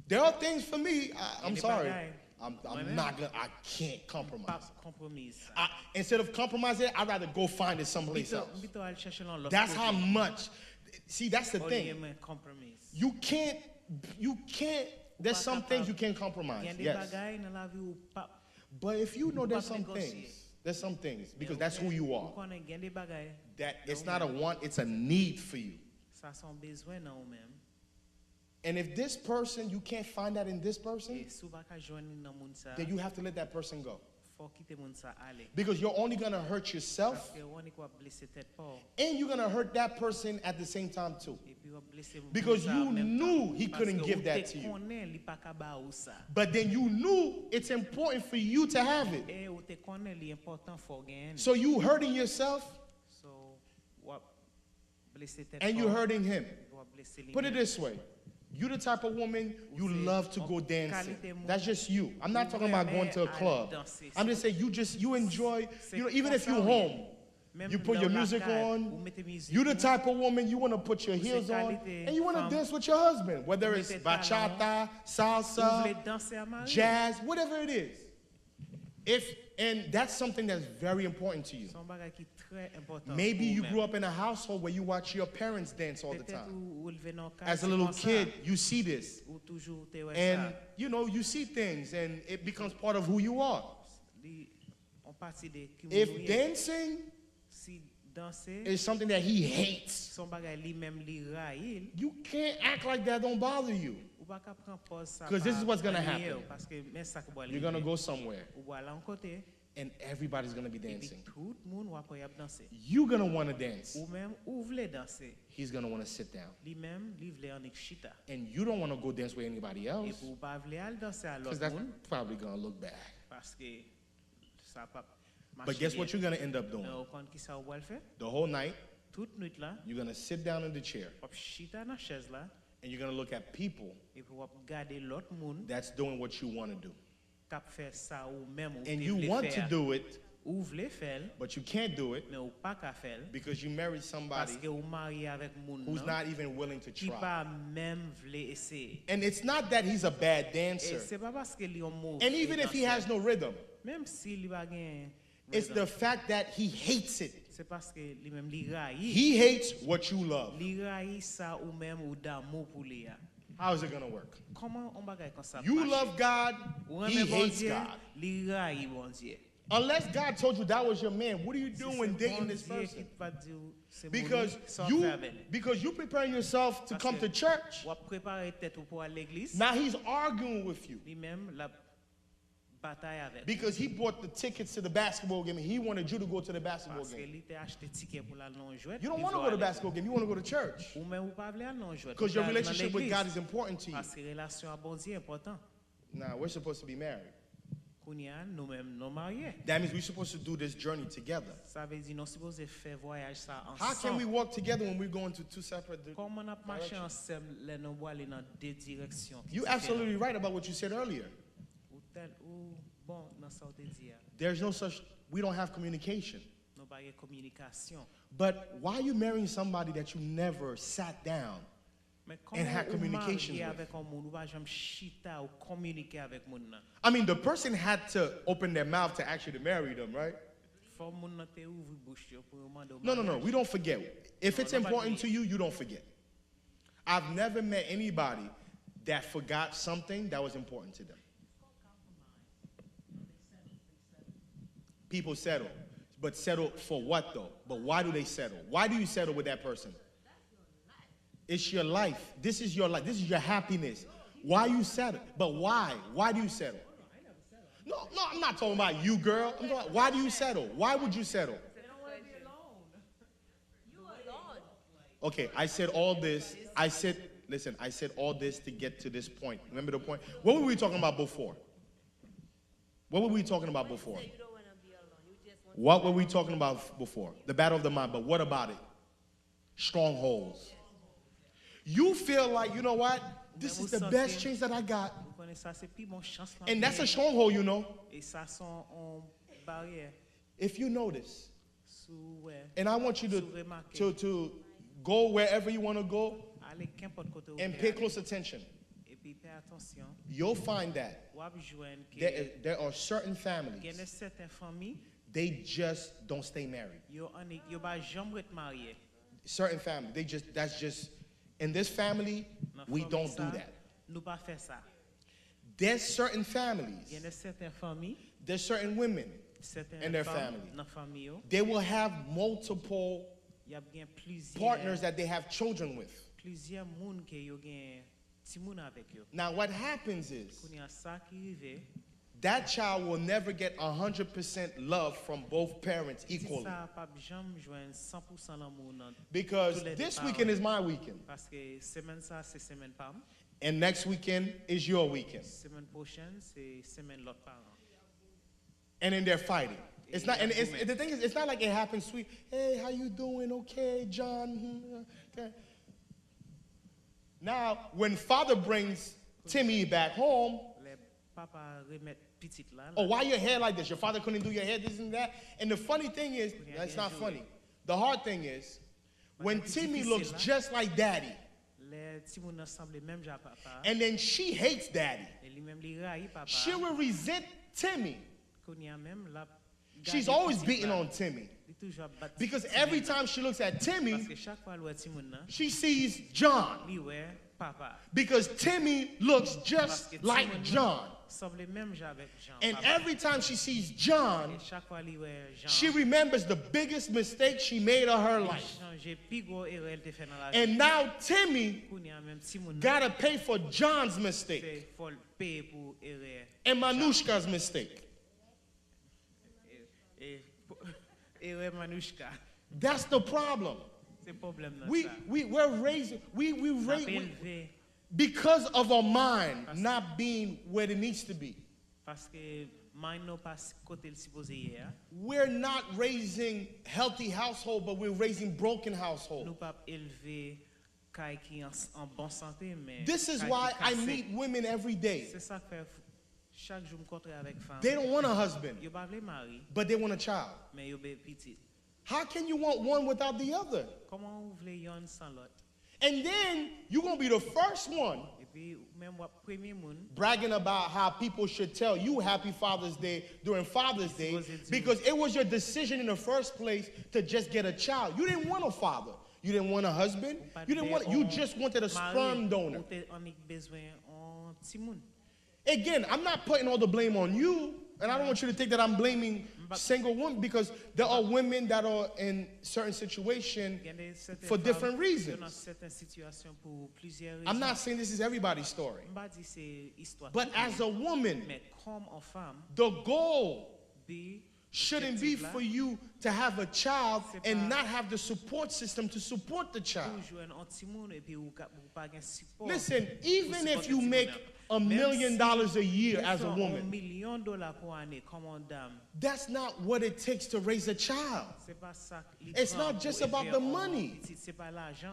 There are things for me. I'm Any sorry. bagay. I'm Women? not gonna. I can't compromise. Pas compromis. Instead of compromising, I'd rather go find it someplace else. Bito al chercher dans l'autre. That's how much. See, that's the thing. Compromis. You can't. There's some things you can't compromise. Gain des Yes. bagages dans la vie ou pas. But if you know there's Pas some négocier. things, because that's who you Ou are, connaît gain des bagages. that it's not a want, it's a need for you. Ça sont besoin dans ou même. And if this person, you can't find that in this person, Et si ou pas ka joindre dans moun ça, then you have to let that person go. faut quitter moun sa aller. Because you're only going to hurt yourself, Parce que on est quoi blesser tête pas. and you're going to hurt that person at the same time too. Et puis on blesser moun Because sa en you même knew temps. he Parce couldn't que give ou that te to you. connaît, li pa ka ba ou sa. But then you knew it's important for you to have it. Et ou te connaît, li important faut gagner. So you hurting yourself, So, ou blesser tête and pas, you hurting him. ou blesser li Put it même. this way. You the type of woman, you love to go dancing. That's just you. I'm not talking about going to a club. I'm just saying you enjoy, even if you're home, you put your music on. You the type of woman, you want to put your heels on, and you want to dance with your husband, whether it's bachata, salsa, jazz, whatever it is. And that's something that's very important to you. Son bagay ki très important. Maybe pour you ou-même. grew up in a household where you watch your parents dance all the Peut-être time. ou leve nan ka, As a c'est little comme ça. kid, you see this. Ou toujours te wè And, ça. you see things, and it becomes part of who you are. Li, on parti de ki moun If nou ye. dancing Si danser, is something that he hates, son bagay li même li raïl, you can't act like that don't bother you. ou pa ka pran pause sa. 'Cause this pa is what's gonna anye happen. ou, Parce que men sa ke boal You're going to go somewhere, Ou boal an kote, and everybody's going to be et puis dancing. tout moun ou apoy ap danser. You're going to want to dance. Ou même ou vle danser. He's going to want to sit down. Li même li vle an ek chita. And you don't want to go dance with anybody Et else, pou pa vle al danser a because lot that's moun, probably going to look bad. parce que sa pa But guess what you're going to end up doing? Men ou kon ki sa ou boal fè? The whole night, Tout nuit la, you're going to sit down in the chair, wap chita nan chaise la, and you're going to look at people et puis wap gade lot moun, that's doing what you want to do. kap fè sa ou même ou And te you vle want fè to a. do it, Ou vle fèl, but you can't do it men ou pa ka fèl, because you married somebody paske ou marié avèk moun who's nan, not even willing to ki try. pa même vle ese. And it's not that he's a bad Et dancer. se pa paske li yon mou. And even if he has no rhythm, Même si li ba gen it's rhythm, the fact that he hates it. se paske li même li rayi. He hates what you love. Li rayi sa ou même ou damou pou li ya. How is it going to work? Koman on bagay kon sa You marche? love God, Ou he reme bon hates Dieu, God. li rayi bon Dieu. Unless God told you that was your man, what are you Si doing se dating bon this Dieu person? ki pa di ou, se Because moun sa you fè avèl. preparing yourself to come to church. Wap prepare tèt ou pou al l'église, Now he's arguing with you li même la bataille avec. because he bought the tickets to the basketball game and he wanted you to go to the basketball Parce que game. li te achete ticket pour la non jouet. You don't want to go to the basketball game, you want to go to church. Ou même ou pas vle al non jouet. Because your relationship with God is important to you. Parce que relation à bon Dieu est important. Now, we're supposed to be married. Kounya nous même nous mariés. That means we're supposed to do this journey together. Ça veut dire nous supposé faire voyage ça How can we ensemble. walk together when we're going to two separate Comment on a marché directions? ensemble les nous boire aller dans deux directions. qui You're différentes. absolutely right about what you said earlier. Ou tel ou bon dans ça ou te dire. There's no such, we don't have communication. Nous pas de communication. But why are you marrying somebody that you never sat down? Mais And have comment ou communications marié with. avec un monde ou pas jamais chita ou communiquer avec monde nan. I mean, the person had to open their mouth to ask you to marry them, right? Faut monde nan te ouvre bouche yo pour demander au No, mariage. we don't forget. If No, it's nobody- important to you, you don't forget. I've never met anybody that forgot something that was important to them. People settle. But settle for what though? But why do they settle? Why do you settle with that person? It's your life. This is your life. This is your happiness. Why you settle? But why? Why do you settle? No, I'm not talking about you, girl. I'm talking about why do you settle? Why would you settle? Okay, I said all this. I said all this to get to this point. Remember the point? What were we talking about before? What were we talking about before? You don't want to be alone. You just want What were we talking about before? The battle of the mind. But what about it? Strongholds. You feel like, you know what? This is the best chance that I got. Vous connaissez ça c'est plus bon chance là. And that's a stronghold, you know. Et ça sont en barrière If you notice, sous ouais. and I want you to go wherever you want to go Allez qu'importe côté où and vous pay allez. close attention. Et puis fais attention. You'll find that Ou ap joindre que there are certain il y families, a certaines familles they just don't stay married. yo pas jamais être marié. Certain families, that's just, in this family, Dans we famille don't ça, do that. Nous pas faire ça. There's certain Il y families, a certaines familles, there's certain women, certaines And their femmes family. dans famille yo, they will have multiple il y a bien partners that they have children with. plusieurs moun que yo gen ti moun avec yo. Now, what happens is Kounya ça qui rive, that child will never get 100% love from both parents Petit equally. ça pas jamais joindre 100% l'amour dans Because tous les this parents. weekend is my weekend, Parce que semaine ça c'est semaine pam, and next weekend is your weekend. semaine prochaine c'est semaine l'autre parent. And then they're fighting. It's not, and the thing is, it's not like it happens sweet. Hey, how you doing? Okay, John. Okay. Now, when father brings Timmy back home, Les papa remettre petite là. oh, why your hair like this? Your father couldn't do your hair, this and that. And the funny thing is, that's not funny. The hard thing is, when Timmy looks just like daddy, Les petits moun ensemble même ja papa. and then she hates daddy, Et lui même li raï papa. she will resent Timmy. Konya même la. She's always beating on Timmy. Li toujours bat. Because every time she looks at Parce Timmy, que chaque fois le petit moun nan, she sees John. li wè papa. Because Timmy looks Parce just que like petit moun nan John. semble même ja avec Jean. And papa. every time she sees John, Et chaque fois li wè Jean. she remembers the biggest mistake she made of her life. J'ai plus gros erreur elle te fait dans la vie. And now Timmy Konya même petit moun nan, gotta pay for John's mistake c'est faut payer pour erreur. and Manushka's mistake. Erreur Manushka. That's the problem. C'est problème nan We ça. we're raising N'a pas élevé because of our mind not being where it needs to be. parce que mind non pas côté le supposé hier. We're not raising healthy household, but we're raising broken household. Nous pas élevé kay qui en bonne santé mais This is kay why qui I cassé. meet women every day. C'est ça que fait chaque jour me rencontrer avec femme. They don't want a husband, Yo pas vle mari but they want a child. mais yo be petit. How can you want one without the other? Comment vous voulez yon sans l'autre? And then you're going to be the first one Et puis même moi premier moun bragging about how people should tell you Happy Father's Day during Father's Day because it was your decision in the first place to just get a child. You didn't want a father. You didn't want a husband. You just wanted a sperm donor. Ou te on besoin en petit moun. Again, I'm not putting all the blame on you, and I don't want you to think that I'm blaming single women because there are women that are in certain situations for different reasons. Dans certaines situations pour plusieurs raisons. I'm not saying this is everybody's story. M'pa di c'est histoire. But as a woman, mais comme en femme, the goal bi shouldn't be for you to have a child and not have the support system to support the child. toujours un petit moun et puis ou pas gain support. Listen, even if you make $1 million a year as a $1 woman, million pour année comme une dame. that's not what it takes to raise a child. C'est pas ça. It's not just about the money. C'est pas l'argent.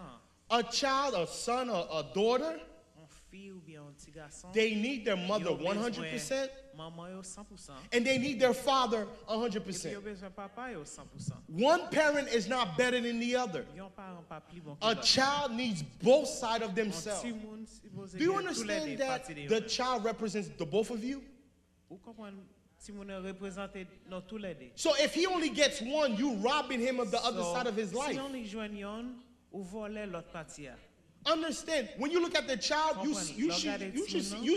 A child, a son, or a daughter, Un fille ou bien un petit garçon. they need their mother Yo besoin 100%, maman yo 100%. and they need their father Et puis 100%. yo besoin papa yo 100%. One parent is not better than the other. Yon parent pas plus bon que A l'autre. child needs both sides of Un themselves. petit moun supposé Do you que tous les understand deux that parties de the yon. child represents the both of you? Ou comprendre petit moun représenter dans tous les deux. So if he only gets one, you robbing him of the other So, side of his life. Si on y joigne yon, ou voler l'autre partie. Understand, when you look at the child, you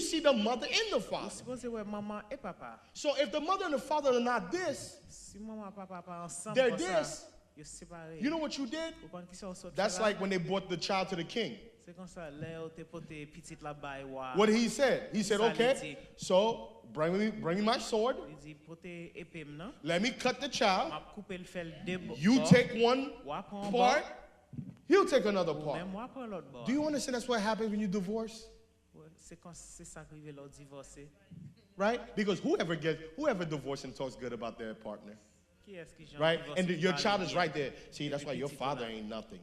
see the mother and the Ou father. supposé ouais maman et papa. So if the mother and the father are not this, Si maman et papa pas ensemble they're comme ça, this. yo séparé. You know what you did? Ou quand qui sont sortis That's là, like when they brought the child to the king. c'est comme ça là ou te poté petite là-bas et wa. What he said? He said, Ça, okay, il dit. so bring me my sword. Il dit poté épée non. Let me cut the child. M'a coupé le fel deux You bords. take one Ou prend un part, he'll take another bord, part. même moi prend l'autre bord. Do you understand that's what happens when you divorce? Ouais, c'est ça qui arrive leur divorcer. Right? Because whoever divorces and talks good about their partner, Qui est-ce qui right? And your child is right there. See, that's why your father ain't nothing.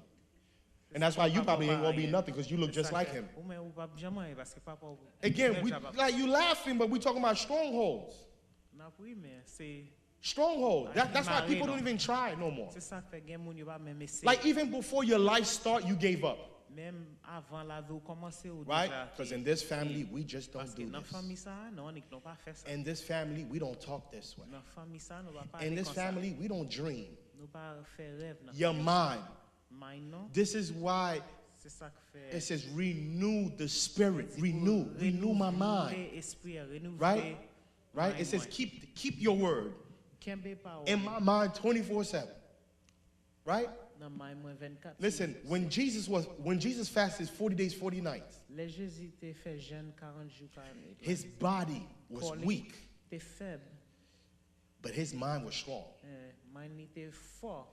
And that's why you probably ain't gonna be nothing because you look just like him. Ou mais ou pas jamais parce que papa. Again, like you laughing, but we talking about strongholds. Non oui mais c'est Stronghold. That's why people don't even try no more. c'est ça fait gen moun yo pas même essayer. Like even before your life start, you gave up, Même avant la vie ou commencer ou right? déjà. Because in this family, we just Parce don't que do dans this. famille ça non on n'ont pas fait ça. In this family, we don't talk this way. Dans famille ça nous va pas In aller this comme ça. family, we don't dream. Nous pas faire rêve non. Your mind. Mind non. This is why C'est ça que fait. it says renew the spirit. Renew my mind. Esprit renouveler. Right? Right? mind, It says mind. keep your word Kembe parole. in my mind 24/7. Right? Dans mind moins 24. Listen, when Jesus fasted 40 days, 40 nights, Les Jésus te fait jeûne 40 jours 40 nuits. his body was weak. était faible, but his mind was strong. mind était fort.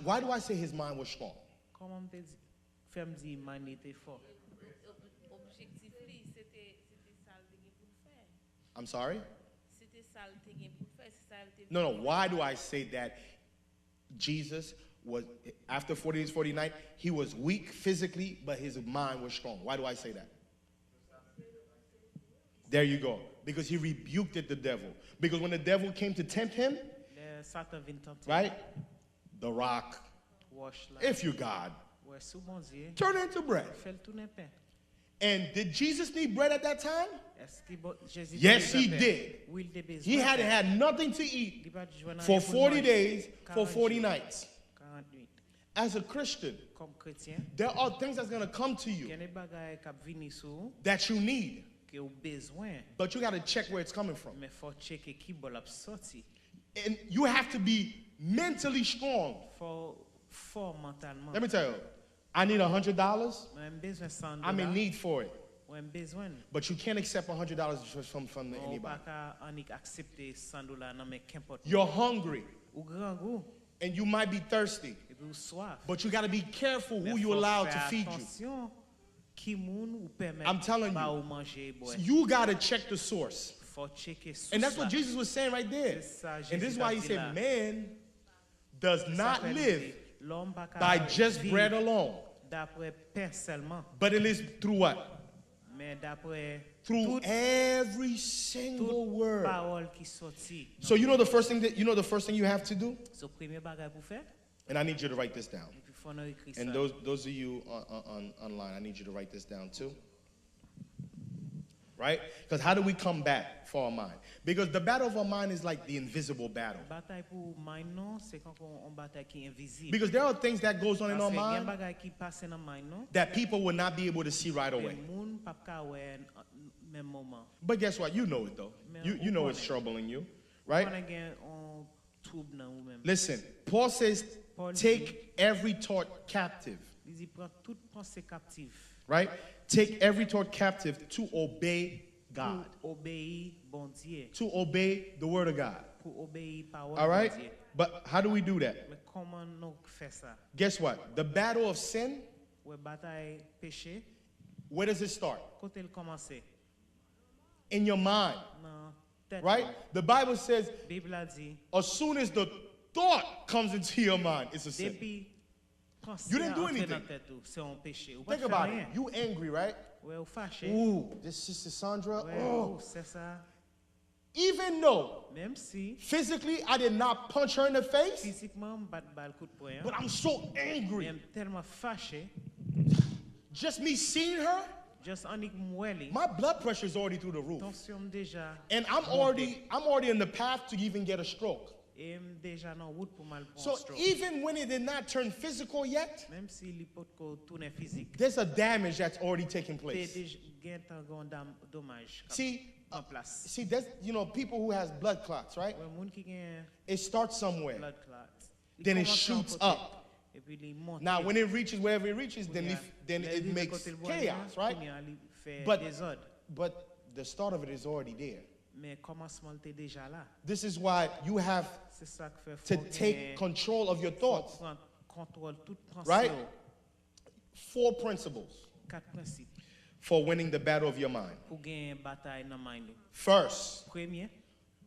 Why do I say his mind was strong? Comment me dit, fait me dire mind était fort? Objectif li, c'était ça le gen pour le faire. I'm sorry? C'était ça le gen pour le faire, c'est ça le No, no. Why do I say that Jesus was, after 40 days, 40 nights, he was weak physically, but his mind was strong? Why do I say that? There you go. Because he rebuked the devil. Because when the devil came to tempt him, Le Satan vient tenter. right? The rock, Wash la. if you God, Ouais, sous bon Dieu, turn it into bread. fait le tourner pain. And did Jesus need bread at that time? Est-ce que Jésus Yes, avait he besoin? did. Oui, il avait besoin He de hadn't pain. had nothing to eat Il pas joindre for rien pour 40 manger. days, for 40 40 jours, nights. 40 nuits. As a Christian, Comme chrétien, there are things that's going to come to il y you a des bagages qui viennent sur vous, that you need, que vous besoin, but you got to check where it's coming from. mais faut checker qui va la sorti. And you have to be mentally strong. Faut fort mentalement. Let me tell you, I need $100. Moi, j'ai besoin de 100 I'm in need for it. Moi, j'ai besoin. But you can't accept $100 from On anybody. pas accepter 100 dollars non mais qu'importe. You're hungry Ou grand goût, and you might be thirsty, et puis ou soif. but you got to be careful who Mais you faut allow to faire feed you. attention qui moun ou permet I'm telling pas you. ou manger boire. You got to check the source. Faut checker source. And that's what là. Jesus was saying right there. C'est ça, And this is Jésus why a he dit said, là. man does Ça not fait live dire, l'homme pas by capable just vivre bread alone, d'après pain seulement, but it is through what? mais d'après Through toute every single word. parole qui sortit. So you know the first thing you have to do? Ce premier bagage pour faire, And I need you to write this down. et puis faut nous écrire ça. And those of you online, I need you to write this down too. Right? Because how do we come back for our mind? Because the battle of our mind is like the invisible battle. Bataille pour mind non, c'est quand on bataille qui est invisible. Because there are things that goes on in our Parce que y a mind bagage qui passe dans mind non, that people will not be able to see right et away. moun pas ka ouais même moment. But guess what? You know it though. You know it's troubling you, right? On a gen on trouble dans ou même. Listen, Paul says, Paul take every thought captive, Il dit prend toute pensée captive right? Take every thought captive to obey God, pour obéir bon Dieu, to obey the word of God. pour obéir parole All right? bon Dieu. But how do we do that? Mais comment nous fait ça? Guess what? The battle of sin, Ouais bataille péché, where does it start? quand elle commence In your mind, dans tête. right? The Bible says, Bible a dit as soon as the thought comes into your mind, it's a sin. depuis pensée You didn't do entre anything. dans tête ou, c'est un péché. Ou pas Think faire about rien. it. You angry, right? Ouais, ou fâché. Ooh, this sister Sandra. Ouais, Oh. c'est ça. Even though Même si physically I did not punch her in the face, physiquement bat balle coup de poing. but I'm so angry. Même tellement fâché, Just me seeing her, juste en mweli. my blood pressure is already through the roof. Tension déjà. And I'm already in the path to even get a stroke. Et déjà dans route pour mal So stroke. even when it did not turn physical yet, Même si li pot ko tourner physique. there's a damage that's already taken T'es place. déjà gen tan gon dommage See, en place. see, that's people who has blood clots, right? Ouais, moun ki gen It starts somewhere. blood clot. Li Then it commence shoots en côté, up. Et puis li monte. Now, when it reaches wherever it reaches, then it Li makes côté le bois, chaos, right? kounya li fait But- désordre. But the start of it is already there. Mais commencement t'es déjà là. This is why you have C'est ça que fait to faut take gen- control of your faut thoughts, prendre contrôle toute pensée. right? Yo. 4 principles Quatre principes for winning the battle of your mind. pour gagner bataille dans mind. First, Premier,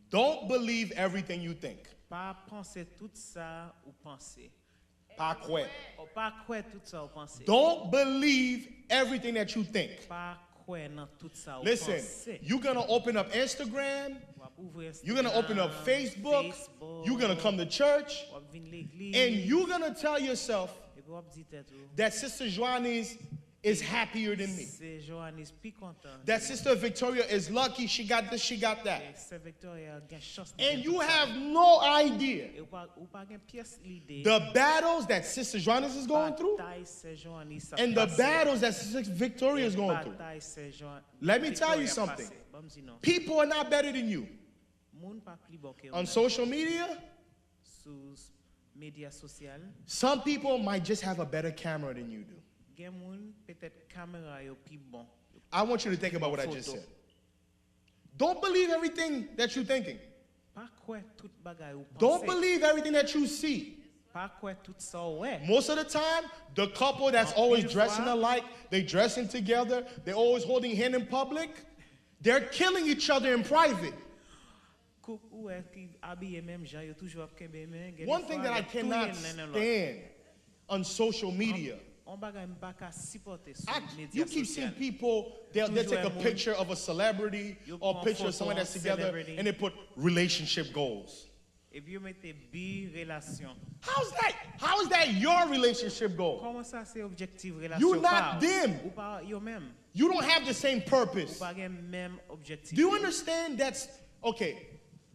don't believe everything you think. pas penser tout ça ou penser. Pas croire. Ou pas croire tout ça ou penser. Don't believe everything that you think. Pas croire dans tout ça ou Listen, penser. you're going to open up Instagram, Ou ouvrir you're going to open up Instagram, Facebook, Facebook, you're going to come to church, ou venir l'église. and you're going to tell yourself Et puis ou dit tête ou, that Sister Joannis is happier than me. c'est Johannes plus content. That Sister Victoria is lucky, she got this, she got that. Et c'est Victoria gagne chance. And you have no idea Et ou pas gagne pièce l'idée. the battles that Sister Joannis is going through Bataille c'est Johannes ça and the passe. battles that Sister Victoria is going through. Bataille c'est Johannes. Let me tell you Victoria something. passe. Bon, dis non. People are not better than you. Moun pas plus bon que On ou social media, sous médias sociaux. some people might just have a better camera than you do. Gen moun peut-être caméra yo plus bon. I want you to think about what I just Photo. said. Don't believe everything that you're thinking. Pas quoi tout bagay ou Don't pense. believe everything that you see. Pas quoi tout ça ouais. Most of the time, the couple that's always dressing alike, they dressing together, they're always holding hand in public, they're killing each other in private. Couple ouais qui habillé même gens yo toujours kembe men. One thing that I cannot stand on social media, On bagay m'pa ka supporter sur médias you keep seeing sociaux. people, they'll take a picture of a celebrity or a picture of someone that's together and they put relationship goals. Et puis, vous mettez bi relation. How is that your relationship goal? Comment ça c'est objectif relation? You're not them. Ou pas yo même. You don't have the same Ou purpose. pas gen même objectif. Do you understand that's, okay,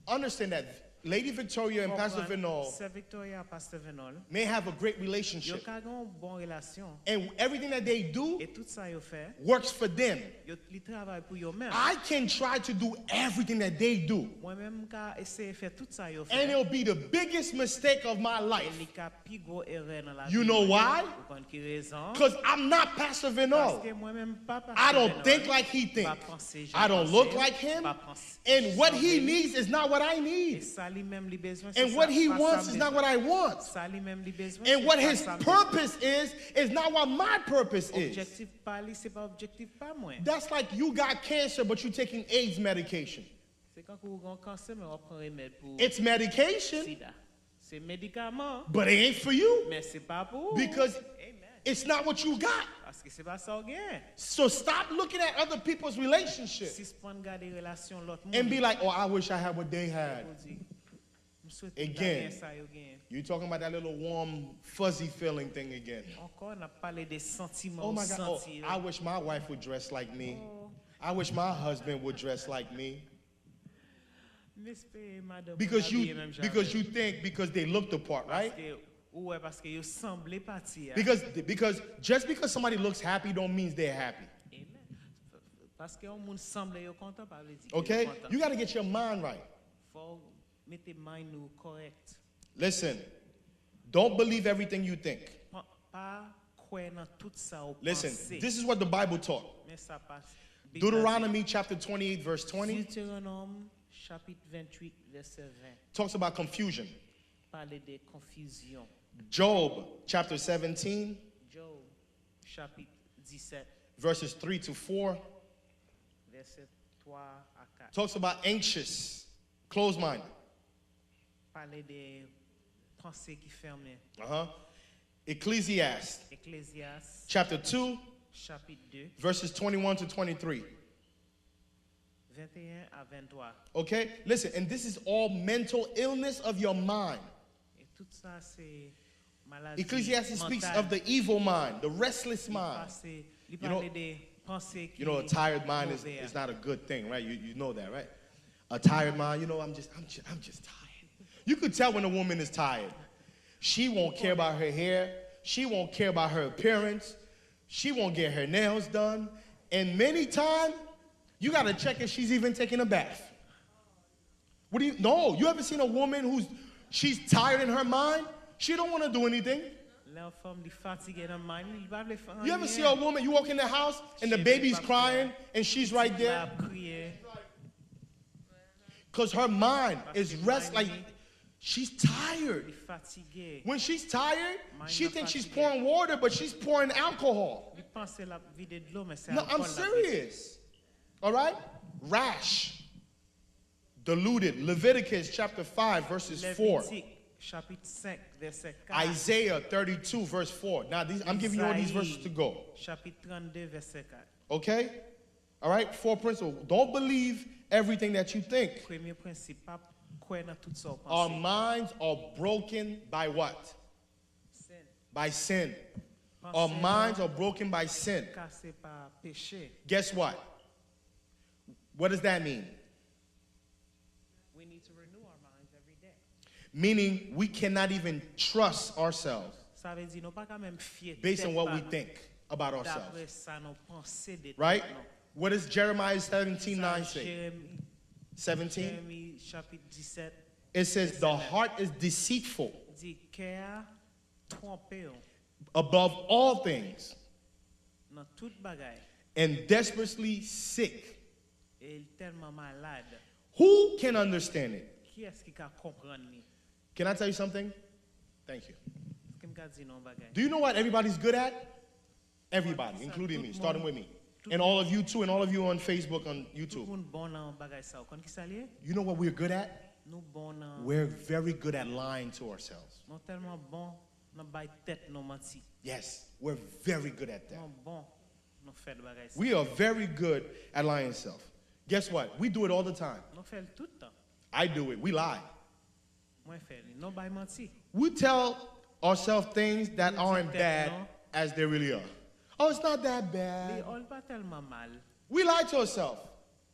understand that Lady Victoria and Pastor Vinol Sir Victoria, Pastor Vinol. may have a great Yo relationship. ka gen bon relation. And everything that they do Et tout ça yo fait. works for them. Yo li travaille pour yo même. I can try to do everything that they do. Moi même ka essayer faire tout ça yo fait. And it'll be the biggest mistake of my Et life. li ka pi gros erreur dans la vie. You know why? Ou kon ki raison? Because I'm not Pastor Parce Vinol. que moi même pas Pastor I don't Vinol. think like he thinks. Pas penser, j'ai I don't pensé, look like him. pas penser, And what he semblé. needs is not what I Et need. ça lui même li besoin. And what he wants is not what I want. Ça lui même li besoin. And what c'est pas his ça me purpose is not what my purpose is. Objectif pas lui, c'est pas objectif pas moi. That's like you got cancer, but you're taking AIDS medication. C'est quand vous avez un cancer, mais on prend remède pour It's medication, sida. C'est médicament, but it ain't for you mais c'est pas pour. because Amen. it's not what you got. Parce que c'est pas ça qu'on gagne. So stop looking at other people's relationships Si on garder relation l'autre monde. and be like, oh, I wish I had what they had. on dit, je souhaite Again. gagner ça, yo gagne. You're talking about that little warm, fuzzy feeling thing again. Encore, on a parlé des sentiments. Oh my God, oh, sentir. I wish my wife would dress like me. I wish my husband would dress like me. M'espère, madame, Because on habille you même because genre. you think because they look the part, right? Parce que, ouais, parce que yo semblez partir. Because just because somebody looks happy don't mean they're happy. Amen. Parce que on monde semble yo content par le dire. Okay? You got to get your mind right. Faut mettre mind nous correct. Listen, don't believe everything you think. Pas croire dans tout ça au Listen, penser. this is what the Bible taught. Mais ça passe. Deuteronomy chapter 28, verse 20 Deutéronome chapitre 28 verset 20 talks about confusion. parle de confusion. Job chapter 17, Job chapitre 17 verses 3 to 4 verset 3 à 4 talks about anxious, closed-minded. parle de pensées qui ferment. Uh-huh. Ecclesiastes Ecclésiaste chapter 2, chapitre 2 verses 21 to 23. 21 à 23. Okay? Listen, and this is all mental illness of your mind. Et tout ça c'est maladie Ecclesiastes speaks mentale. of the evil mind, the restless Il mind. passe- il You know- parle de pensées qui You know, a tired mind mauvais. is not a good thing, right? You know that, right? A tired mind, you know, I'm just tired. You could tell when a woman is tired. She won't care about her hair. She won't care about her appearance. She won't get her nails done. And many times, you got to check if she's even taking a bath. What do you, no, you ever seen a woman she's tired in her mind? She don't want to do anything. La femme est fatiguée dans le mind, il va le faire You ever rien. see a woman, you walk in the house and the baby's crying and she's right Il there? va crier. Because her mind is rest, like she's tired. Il est fatigué. When she's tired, Mind she not thinks she's fatigué. pouring water, but she's pouring alcohol. Il pense la vide de l'eau, mais c'est No, alcool I'm la serious. All right? Rash, deluded. Leviticus chapter 5, verses 4. Lévitique, chapitre 5, verset 4. Isaiah 32, verse 4. Now, I'm giving you all these verses to go. Chapitre 32, verset 4. Okay? All right? 4 principles. Don't believe everything that you think. Premier principe, pas croire dans tout ça. Our minds are broken by what? Sin. By sin. Pensée Our minds are broken by sin. cassée par péché. Guess what? What does that mean? We need to renew our minds every day. Meaning we cannot even trust ourselves Ça veut dire, nous pas quand même fier based on tête what par we nous. think about ourselves. D'après ça, nos pensées de tête, Right? non. What does Jeremiah 17:9 Ça, say? Jérémie, 17? Jérémie, chapitre 17, It says, the heart is deceitful dit cœur trompé above all things dans toute bagaille and desperately sick. Et il est tellement malade. Who can understand it? Qui est-ce qui peut comprendre ni? Can I tell you something? Thank you. Est-ce que me dit non bagay? Do you know what everybody's good at? Everybody, including me, starting with me. And all of you too, and all of you on Facebook, on Tout YouTube. moun bon nan bagay sa. Kon ki sa liye? You know what we're good at? Nou bon nan We're very good at lying to ourselves. non tellement bon nan bay tête non menti. Yes, we're very good at that. Non bon non fait bagay sa. We are very good at lying to self. Guess what? We do it all the time. Non fait tout temps. I do it. We lie. Moi fait li. Non bay menti. We tell ourselves things that aren't bad as they really are. Oh, it's not that Li bad. ol pas tellement mal. We lie to ourselves.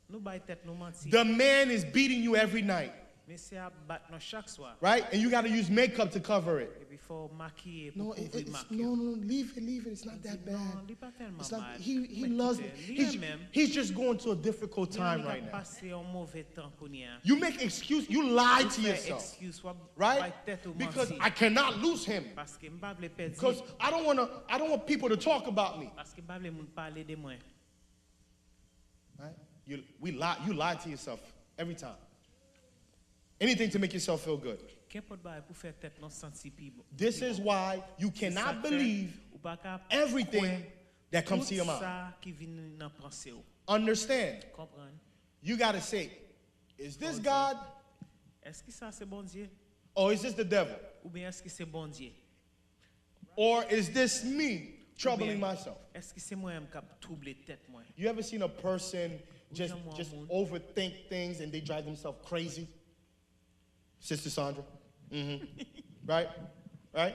Nou bay tête non menti. The man is beating you every night, Mais c'est à battre non chaque soir. right? And you got to use makeup to cover it. Et puis faut maquiller No, pour couvrir marque. no, leave it. It's not that bad. Non, li pas tellement It's mal. not, he Mais loves écoutez, me. li même. He's just going through a difficult Li time a right now. passé un mauvais temps konya. You make excuse, you lie Ou to fè yourself, excuse, ou right? bay tête ou Because menti. I cannot lose him. Parce que m'pa vle perdre. Because I don't want people to talk about me. Parce que m'pa vle moun parler de moi. Right? You lie to yourself every time. Anything to make yourself feel good. Qu'importe bay pour faire tête non senti pi bon. This is why you cannot believe Ou pas ka everything that comes to your tout mind. ça qui vient dans pensée ou. Understand, Comprendre? you got to say, is this God Est-ce que ça c'est bon Dieu? or is this the devil? Ou bien est-ce que c'est bon Dieu? Or is this me troubling myself? Est-ce que c'est moi-même qui a troublé tête moi? You ever seen a person just Jean-Mohamed. overthink things and they drive themselves crazy? Sister Sandra? Right? Right?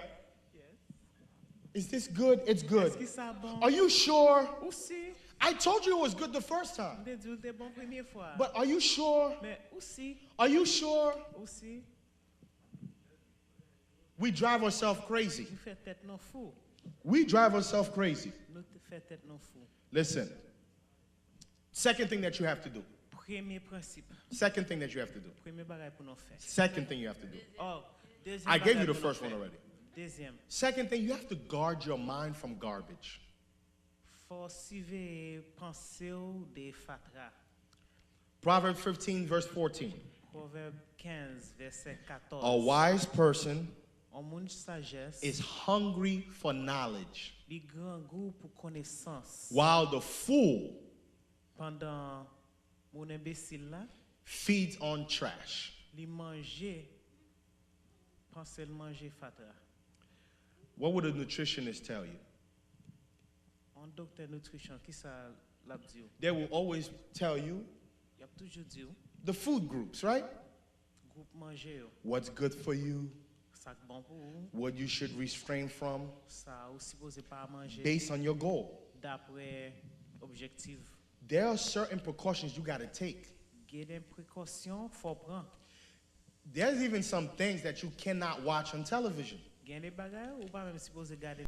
Is this good? It's good. Est-ce que ça bon? Are you sure? Ou si? I told you it was good the first time. M'de dit c'était bon première fois. But are you sure? Mais aussi, Are you sure? aussi, We drive ourselves crazy. nous fait tête non fou. We drive ourselves crazy. Nous te fait tête non fou. Listen. Second thing that you have to do. Premier principe, Second thing that you have to do. premier bagage pour nous faire. Second thing you have to do. Oh, deuxième I gave you bagage the pour nous first one faire. already. Deuxième, Second thing, you have to guard your mind from garbage. faut suivre pensée ou des fatra. Proverbs 15, verse 14. Proverbe 15, verset 14. A wise person Un monde sagesse, is hungry for knowledge, li grand goût pour connaissance. while the fool Pendant mon imbécile là, feeds on trash. li manger, pense le manger fatra. What would a nutritionist tell you? Un docteur nutrition, qui ça l'a dit? They will always tell you Il a toujours dit, the food groups, right? groupe manger, What's good for you, ça bon pour vous, what you should refrain from, ça ou supposé pas manger based on your goal. d'après objectif. There are certain precautions you got to take. Il y a des précautions faut prendre. There's even some things that you cannot watch on television. Il y a des bagages ou pas même supposé garder